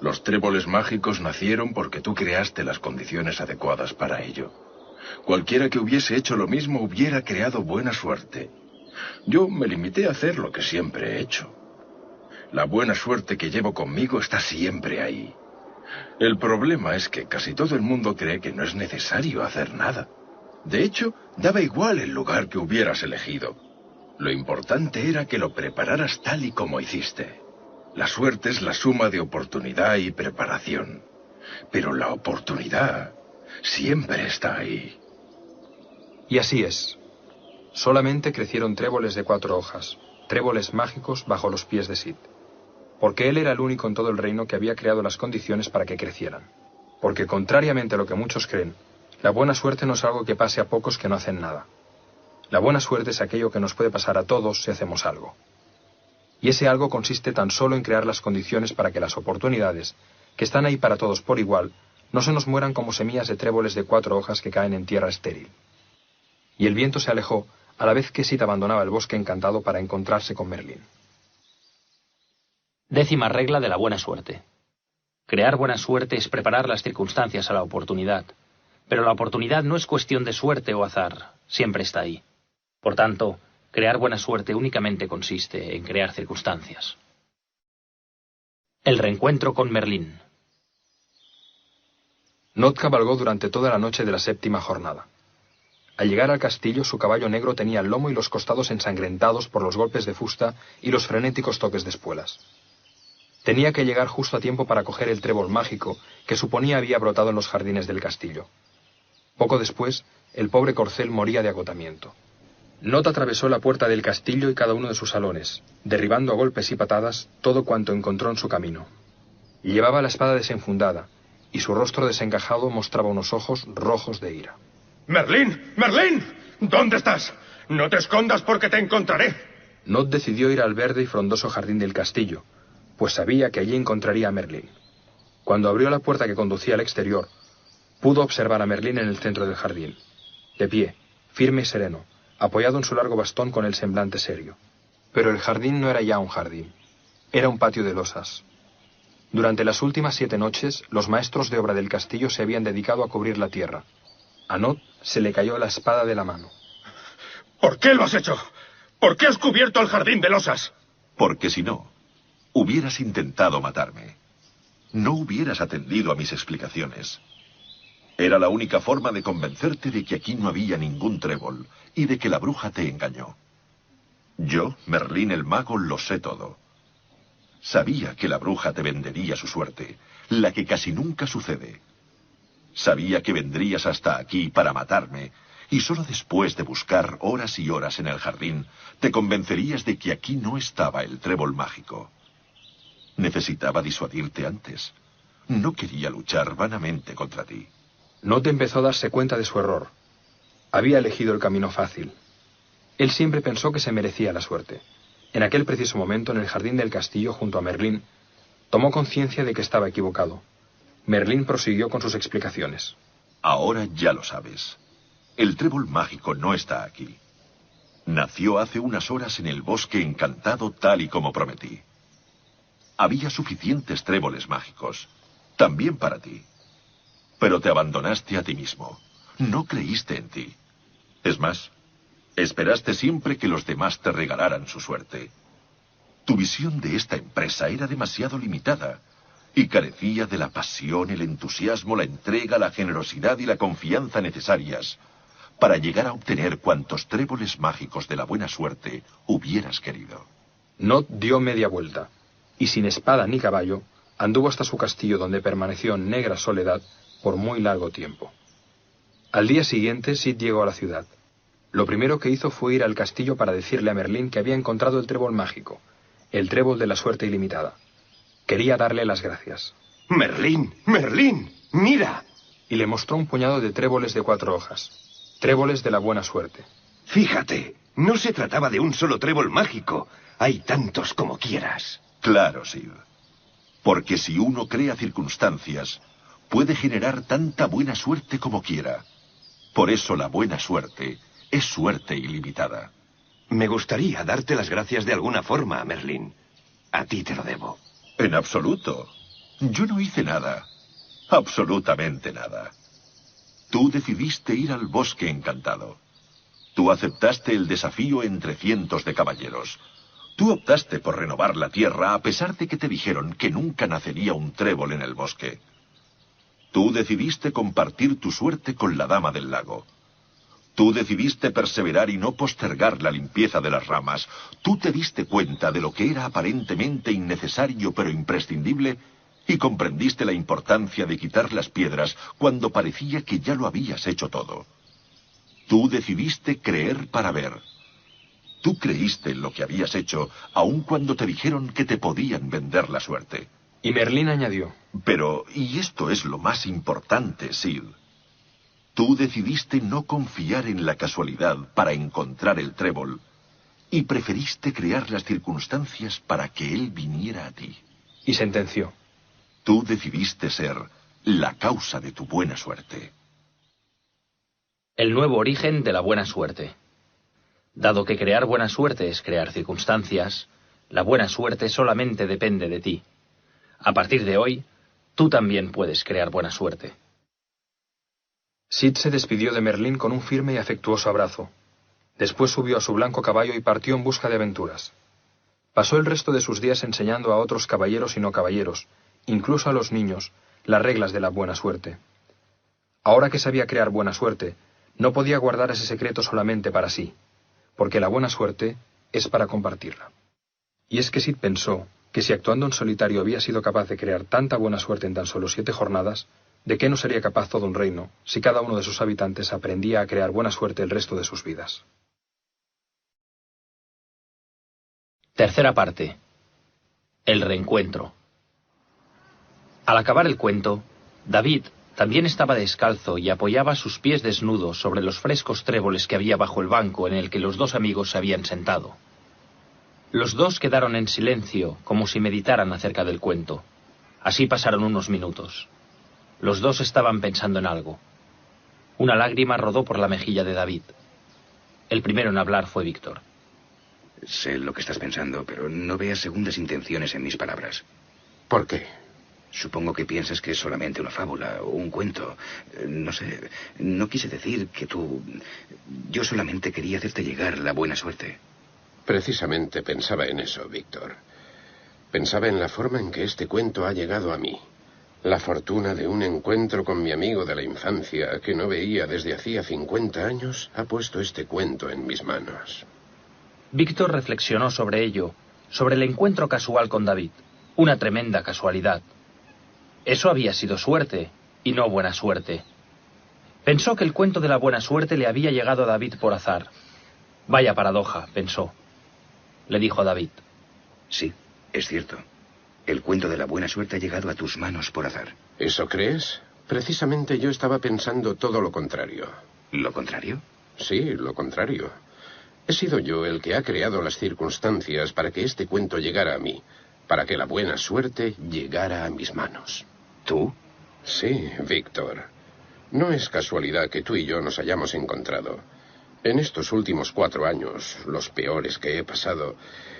Los tréboles mágicos nacieron porque tú creaste las condiciones adecuadas para ello. Cualquiera que hubiese hecho lo mismo hubiera creado buena suerte. Yo me limité a hacer lo que siempre he hecho. La buena suerte que llevo conmigo está siempre ahí. El problema es que casi todo el mundo cree que no es necesario hacer nada. De hecho, daba igual el lugar que hubieras elegido. Lo importante era que lo prepararas tal y como hiciste. La suerte es la suma de oportunidad y preparación. Pero la oportunidad siempre está ahí. Y así es. Solamente crecieron tréboles de 4 hojas, tréboles mágicos bajo los pies de Sid. Porque él era el único en todo el reino que había creado las condiciones para que crecieran. Porque contrariamente a lo que muchos creen, la buena suerte no es algo que pase a pocos que no hacen nada. La buena suerte es aquello que nos puede pasar a todos si hacemos algo. Y ese algo consiste tan solo en crear las condiciones para que las oportunidades, que están ahí para todos por igual, no se nos mueran como semillas de tréboles de 4 hojas que caen en tierra estéril. Y el viento se alejó a la vez que Sid abandonaba el bosque encantado para encontrarse con Merlín. 10ª regla de la buena suerte. Crear buena suerte es preparar las circunstancias a la oportunidad. Pero la oportunidad no es cuestión de suerte o azar, siempre está ahí. Por tanto, crear buena suerte únicamente consiste en crear circunstancias. El reencuentro con Merlín. Nod cabalgó durante toda la noche de la 7ª jornada. Al llegar al castillo, su caballo negro tenía el lomo y los costados ensangrentados por los golpes de fusta y los frenéticos toques de espuelas. Tenía que llegar justo a tiempo para coger el trébol mágico que suponía había brotado en los jardines del castillo. Poco después, el pobre corcel moría de agotamiento. Nod atravesó la puerta del castillo y cada uno de sus salones, derribando a golpes y patadas todo cuanto encontró en su camino. Llevaba la espada desenfundada, y su rostro desencajado mostraba unos ojos rojos de ira. ¡Merlín! ¡Merlín! ¿Dónde estás? No te escondas porque te encontraré. Nod decidió ir al verde y frondoso jardín del castillo, pues sabía que allí encontraría a Merlín. Cuando abrió la puerta que conducía al exterior, pudo observar a Merlín en el centro del jardín, de pie, firme y sereno, apoyado en su largo bastón con el semblante serio. Pero el jardín no era ya un jardín, era un patio de losas. Durante las últimas 7 noches, los maestros de obra del castillo se habían dedicado a cubrir la tierra. A Nod se le cayó la espada de la mano. ¿Por qué lo has hecho? ¿Por qué has cubierto el jardín de losas? Porque si no, hubieras intentado matarme. No hubieras atendido a mis explicaciones. Era la única forma de convencerte de que aquí no había ningún trébol y de que la bruja te engañó. Yo, Merlín el mago, lo sé todo. Sabía que la bruja te vendería su suerte, la que casi nunca sucede. Sabía que vendrías hasta aquí para matarme, y solo después de buscar horas y horas en el jardín, te convencerías de que aquí no estaba el trébol mágico. Necesitaba disuadirte antes. No quería luchar vanamente contra ti. Nod empezó a darse cuenta de su error. Había elegido el camino fácil. Él siempre pensó que se merecía la suerte. En aquel preciso momento, en el jardín del castillo, junto a Merlín, tomó conciencia de que estaba equivocado. Merlín prosiguió con sus explicaciones. Ahora ya lo sabes. El trébol mágico no está aquí. Nació hace unas horas en el bosque encantado tal y como prometí. Había suficientes tréboles mágicos, también para ti. Pero te abandonaste a ti mismo. No creíste en ti. Es más, esperaste siempre que los demás te regalaran su suerte. Tu visión de esta empresa era demasiado limitada y carecía de la pasión, el entusiasmo, la entrega, la generosidad y la confianza necesarias para llegar a obtener cuantos tréboles mágicos de la buena suerte hubieras querido. Nod dio media vuelta, y sin espada ni caballo, anduvo hasta su castillo donde permaneció en negra soledad por muy largo tiempo. Al día siguiente, Sid llegó a la ciudad. Lo primero que hizo fue ir al castillo para decirle a Merlín que había encontrado el trébol mágico, el trébol de la suerte ilimitada. Quería darle las gracias. ¡Merlín! ¡Merlín! ¡Mira! Y le mostró un puñado de tréboles de 4 hojas, tréboles de la buena suerte. Fíjate, no se trataba de un solo trébol mágico. Hay tantos como quieras. Claro, Sid. Porque si uno crea circunstancias, puede generar tanta buena suerte como quiera. Por eso la buena suerte es suerte ilimitada. Me gustaría darte las gracias de alguna forma, Merlín. A ti te lo debo. En absoluto. Yo no hice nada. Absolutamente nada. Tú decidiste ir al bosque encantado. Tú aceptaste el desafío entre cientos de caballeros. Tú optaste por renovar la tierra a pesar de que te dijeron que nunca nacería un trébol en el bosque. Tú decidiste compartir tu suerte con la Dama del Lago. Tú decidiste perseverar y no postergar la limpieza de las ramas. Tú te diste cuenta de lo que era aparentemente innecesario pero imprescindible y comprendiste la importancia de quitar las piedras cuando parecía que ya lo habías hecho todo. Tú decidiste creer para ver. Tú creíste en lo que habías hecho, aun cuando te dijeron que te podían vender la suerte. Y Merlín añadió: Pero, y esto es lo más importante, Sid, tú decidiste no confiar en la casualidad para encontrar el trébol y preferiste crear las circunstancias para que él viniera a ti. Y sentenció: Tú decidiste ser la causa de tu buena suerte. El nuevo origen de la buena suerte. Dado que crear buena suerte es crear circunstancias, la buena suerte solamente depende de ti. A partir de hoy, tú también puedes crear buena suerte. Sid se despidió de Merlín con un firme y afectuoso abrazo. Después subió a su blanco caballo y partió en busca de aventuras. Pasó el resto de sus días enseñando a otros caballeros y no caballeros, incluso a los niños, las reglas de la buena suerte. Ahora que sabía crear buena suerte, no podía guardar ese secreto solamente para sí, porque la buena suerte es para compartirla. Y es que Sid pensó que si actuando en solitario había sido capaz de crear tanta buena suerte en tan solo 7 jornadas, ¿de qué no sería capaz todo un reino si cada uno de sus habitantes aprendía a crear buena suerte el resto de sus vidas? Tercera parte. El reencuentro. Al acabar el cuento, David también estaba descalzo y apoyaba sus pies desnudos sobre los frescos tréboles que había bajo el banco en el que los dos amigos se habían sentado. Los dos quedaron en silencio, como si meditaran acerca del cuento. Así pasaron unos minutos. Los dos estaban pensando en algo. Una lágrima rodó por la mejilla de David. El primero en hablar fue Víctor. Sé lo que estás pensando, pero no veas segundas intenciones en mis palabras. ¿Por qué? Supongo que piensas que es solamente una fábula o un cuento. No sé, no quise decir que tú... Yo solamente quería hacerte llegar la buena suerte. Precisamente pensaba en eso, Víctor. Pensaba en la forma en que este cuento ha llegado a mí. La fortuna de un encuentro con mi amigo de la infancia, que no veía desde hacía 50 años, ha puesto este cuento en mis manos. Víctor reflexionó sobre ello, sobre el encuentro casual con David. Una tremenda casualidad. Eso había sido suerte, y no buena suerte. Pensó que el cuento de la buena suerte le había llegado a David por azar. Vaya paradoja, pensó. Le dijo a David: Sí, es cierto. El cuento de la buena suerte ha llegado a tus manos por azar. ¿Eso crees? Precisamente yo estaba pensando todo lo contrario. ¿Lo contrario? Sí, lo contrario. He sido yo el que ha creado las circunstancias para que este cuento llegara a mí, para que la buena suerte llegara a mis manos. ¿Tú? Sí, Víctor. No es casualidad que tú y yo nos hayamos encontrado. En estos últimos 4 años, los peores que he pasado,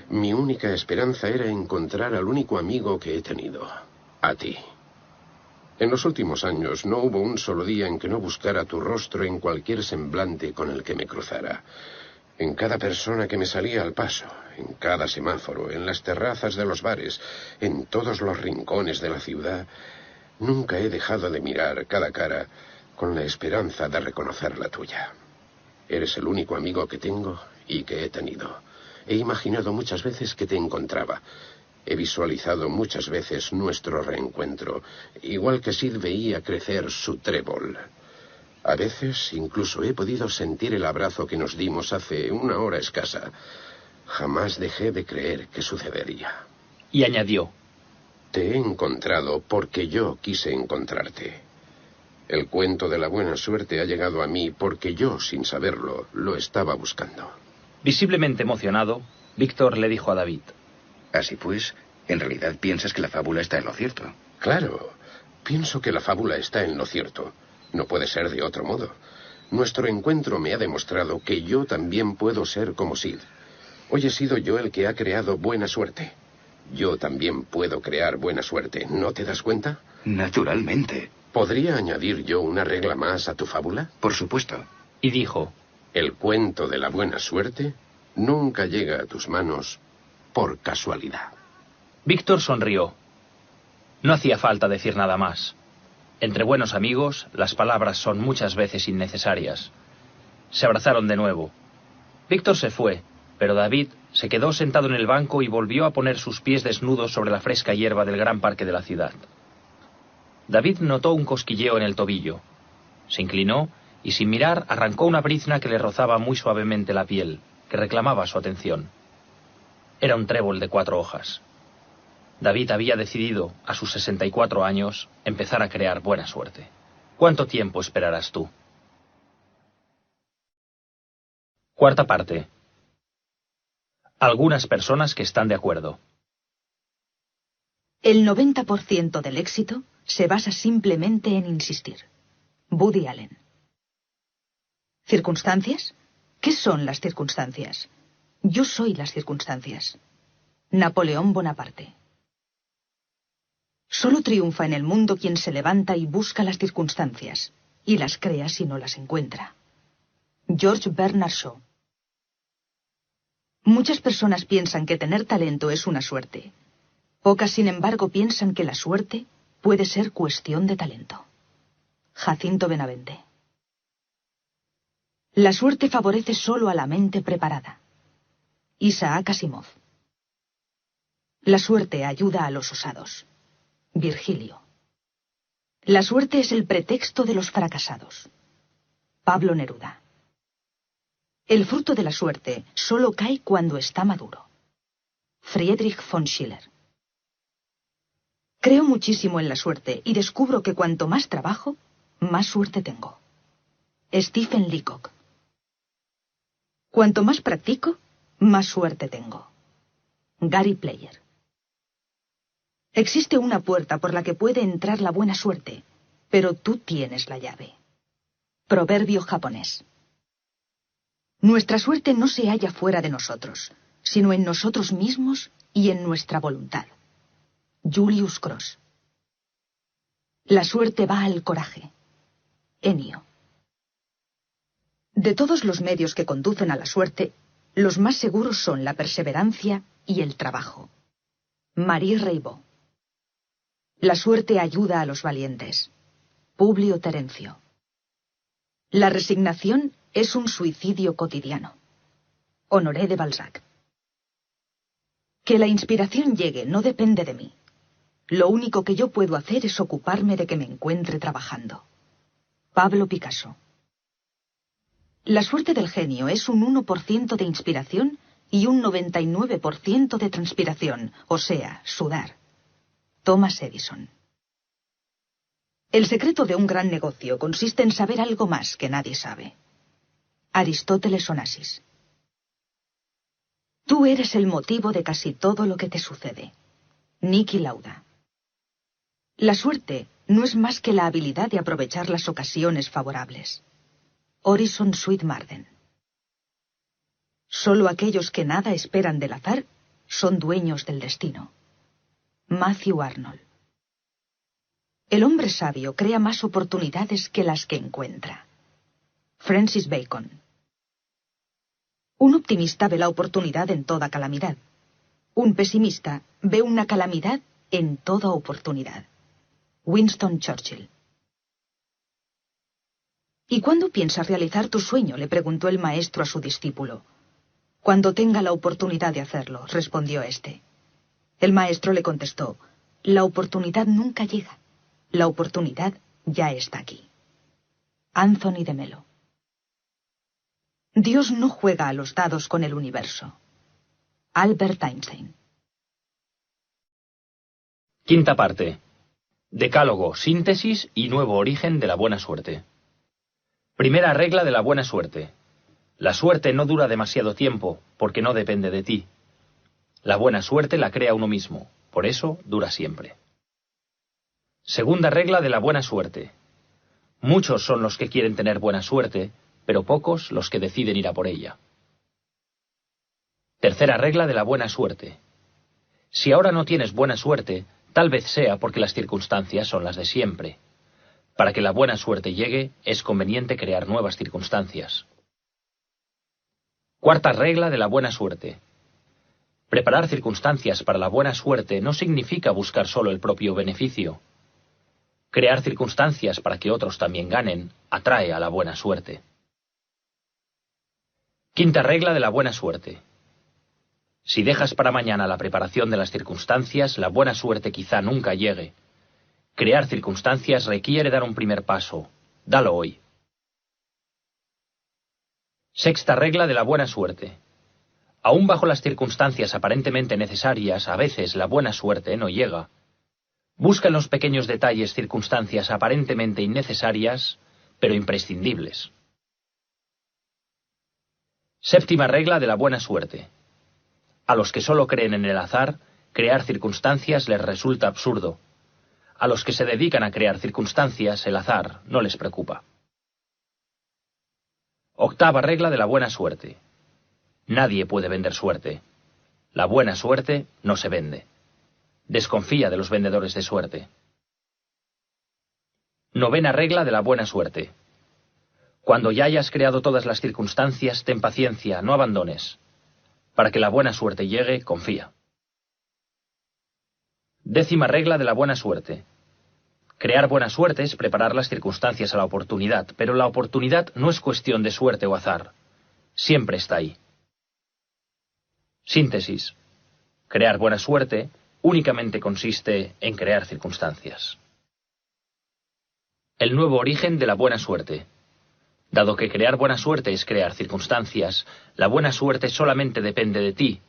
mi única esperanza era encontrar al único amigo que he tenido, a ti. En los últimos años no hubo un solo día en que no buscara tu rostro en cualquier semblante con el que me cruzara. En cada persona que me salía al paso, en cada semáforo, en las terrazas de los bares, en todos los rincones de la ciudad, nunca he dejado de mirar cada cara con la esperanza de reconocer la tuya. Eres el único amigo que tengo y que he tenido. He imaginado muchas veces que te encontraba. He visualizado muchas veces nuestro reencuentro, igual que Sid veía crecer su trébol. A veces incluso he podido sentir el abrazo que nos dimos hace 1 hora escasa. Jamás dejé de creer que sucedería. Y añadió: Te he encontrado porque yo quise encontrarte. El cuento de la buena suerte ha llegado a mí porque yo, sin saberlo, lo estaba buscando. Visiblemente emocionado, Víctor le dijo a David: Así pues, En realidad piensas que la fábula está en lo cierto. Claro, pienso que la fábula está en lo cierto. No puede ser de otro modo. Nuestro encuentro me ha demostrado que yo también puedo ser como Sid. Hoy he sido yo el que ha creado buena suerte. Yo también puedo crear buena suerte, ¿no te das cuenta? Naturalmente. ¿Podría añadir yo una regla más a tu fábula? Por supuesto. Y dijo: el cuento de la buena suerte nunca llega a tus manos por casualidad. Víctor sonrió. No hacía falta decir nada más. Entre buenos amigos, las palabras son muchas veces innecesarias. Se abrazaron de nuevo. Víctor se fue, pero David se quedó sentado en el banco y volvió a poner sus pies desnudos sobre la fresca hierba del gran parque de la ciudad. David notó un cosquilleo en el tobillo. Se inclinó y, sin mirar, arrancó una brizna que le rozaba muy suavemente la piel, que reclamaba su atención. Era un trébol de 4 hojas. David había decidido, a sus 64 años, empezar a crear buena suerte. ¿Cuánto tiempo esperarás tú? Cuarta parte. Algunas personas que están de acuerdo. El 90% del éxito se basa simplemente en insistir. Woody Allen. ¿Circunstancias? ¿Qué son las circunstancias? Yo soy las circunstancias. Napoleón Bonaparte. Solo triunfa en el mundo quien se levanta y busca las circunstancias, y las crea si no las encuentra. George Bernard Shaw. Muchas personas piensan que tener talento es una suerte. Pocas, sin embargo, piensan que la suerte puede ser cuestión de talento. Jacinto Benavente. La suerte favorece solo a la mente preparada. Isaac Asimov. La suerte ayuda a los osados. Virgilio. La suerte es el pretexto de los fracasados. Pablo Neruda. El fruto de la suerte solo cae cuando está maduro. Friedrich von Schiller. Creo muchísimo en la suerte y descubro que cuanto más trabajo, más suerte tengo. Stephen Leacock. Cuanto más practico, más suerte tengo. Gary Player. Existe una puerta por la que puede entrar la buena suerte, pero tú tienes la llave. Proverbio japonés. Nuestra suerte no se halla fuera de nosotros, sino en nosotros mismos y en nuestra voluntad. Julius Cross. La suerte va al coraje. Ennio. De todos los medios que conducen a la suerte, los más seguros son la perseverancia y el trabajo. Marie Reybaud. La suerte ayuda a los valientes. Publio Terencio. La resignación es un suicidio cotidiano. Honoré de Balzac. Que la inspiración llegue no depende de mí. Lo único que yo puedo hacer es ocuparme de que me encuentre trabajando. Pablo Picasso. La suerte del genio es un 1% de inspiración y un 99% de transpiración, o sea, sudar. Thomas Edison. El secreto de un gran negocio consiste en saber algo más que nadie sabe. Aristóteles Onassis. Tú eres el motivo de casi todo lo que te sucede. Niki Lauda. La suerte no es más que la habilidad de aprovechar las ocasiones favorables. Orison Swett Marden. Solo aquellos que nada esperan del azar son dueños del destino. Matthew Arnold. El hombre sabio crea más oportunidades que las que encuentra. Francis Bacon. Un optimista ve la oportunidad en toda calamidad. Un pesimista ve una calamidad en toda oportunidad. Winston Churchill. ¿Y cuándo piensas realizar tu sueño?, le preguntó el maestro a su discípulo. Cuando tenga la oportunidad de hacerlo, respondió éste. El maestro le contestó, la oportunidad nunca llega. La oportunidad ya está aquí. Anthony de Melo. Dios no juega a los dados con el universo. Albert Einstein. Quinta parte. Decálogo, síntesis y nuevo origen de la buena suerte. Primera regla de la buena suerte. La suerte no dura demasiado tiempo, porque no depende de ti. La buena suerte la crea uno mismo, Por eso dura siempre. Segunda regla de la buena suerte. Muchos son los que quieren tener buena suerte, pero pocos los que deciden ir a por ella. Tercera regla de la buena suerte. Si ahora no tienes buena suerte, tal vez sea porque las circunstancias son las de siempre. Para que la buena suerte llegue, es conveniente crear nuevas circunstancias. Cuarta regla de la buena suerte. Preparar circunstancias para la buena suerte no significa buscar solo el propio beneficio. Crear circunstancias para que otros también ganen atrae a la buena suerte. Quinta regla de la buena suerte. Si dejas para mañana la preparación de las circunstancias, la buena suerte quizá nunca llegue. Crear circunstancias requiere dar un primer paso. Dalo hoy. Sexta regla de la buena suerte. Aún bajo las circunstancias aparentemente necesarias, a veces la buena suerte no llega. Busca en los pequeños detalles circunstancias aparentemente innecesarias, pero imprescindibles. Séptima regla de la buena suerte. A los que solo creen en el azar, crear circunstancias les resulta absurdo. A los que se dedican a crear circunstancias, el azar no les preocupa. Octava regla de la buena suerte. Nadie puede vender suerte. La buena suerte no se vende. Desconfía de los vendedores de suerte. Novena regla de la buena suerte. Cuando ya hayas creado todas las circunstancias, ten paciencia, no abandones. Para que la buena suerte llegue, confía. Décima regla de la buena suerte. Crear buena suerte es preparar las circunstancias a la oportunidad, pero la oportunidad no es cuestión de suerte o azar. Siempre está ahí. Síntesis. Crear buena suerte únicamente consiste en crear circunstancias. El nuevo origen de la buena suerte. Dado que crear buena suerte es crear circunstancias, la buena suerte solamente depende de ti.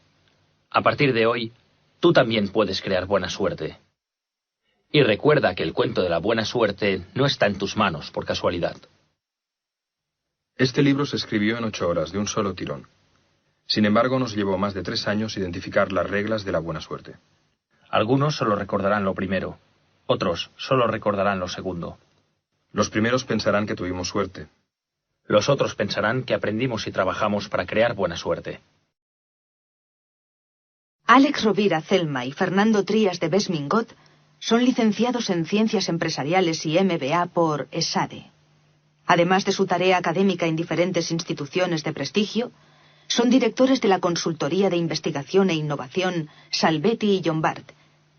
A partir de hoy, tú también puedes crear buena suerte. Y recuerda que el cuento de la buena suerte no está en tus manos por casualidad. Este libro se escribió en 8 horas, de un solo tirón. Sin embargo, nos llevó más de 3 años identificar las reglas de la buena suerte. Algunos solo recordarán lo primero, otros solo recordarán lo segundo. Los primeros pensarán que tuvimos suerte. Los otros pensarán que aprendimos y trabajamos para crear buena suerte. Alex Rovira Celma y Fernando Trías de Besmingot son licenciados en Ciencias Empresariales y MBA por ESADE. Además de su tarea académica en diferentes instituciones de prestigio, son directores de la consultoría de investigación e innovación Salvetti y Llombart,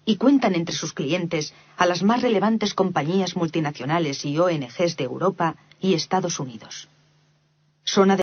y cuentan entre sus clientes a las más relevantes compañías multinacionales y ONGs de Europa y Estados Unidos. Son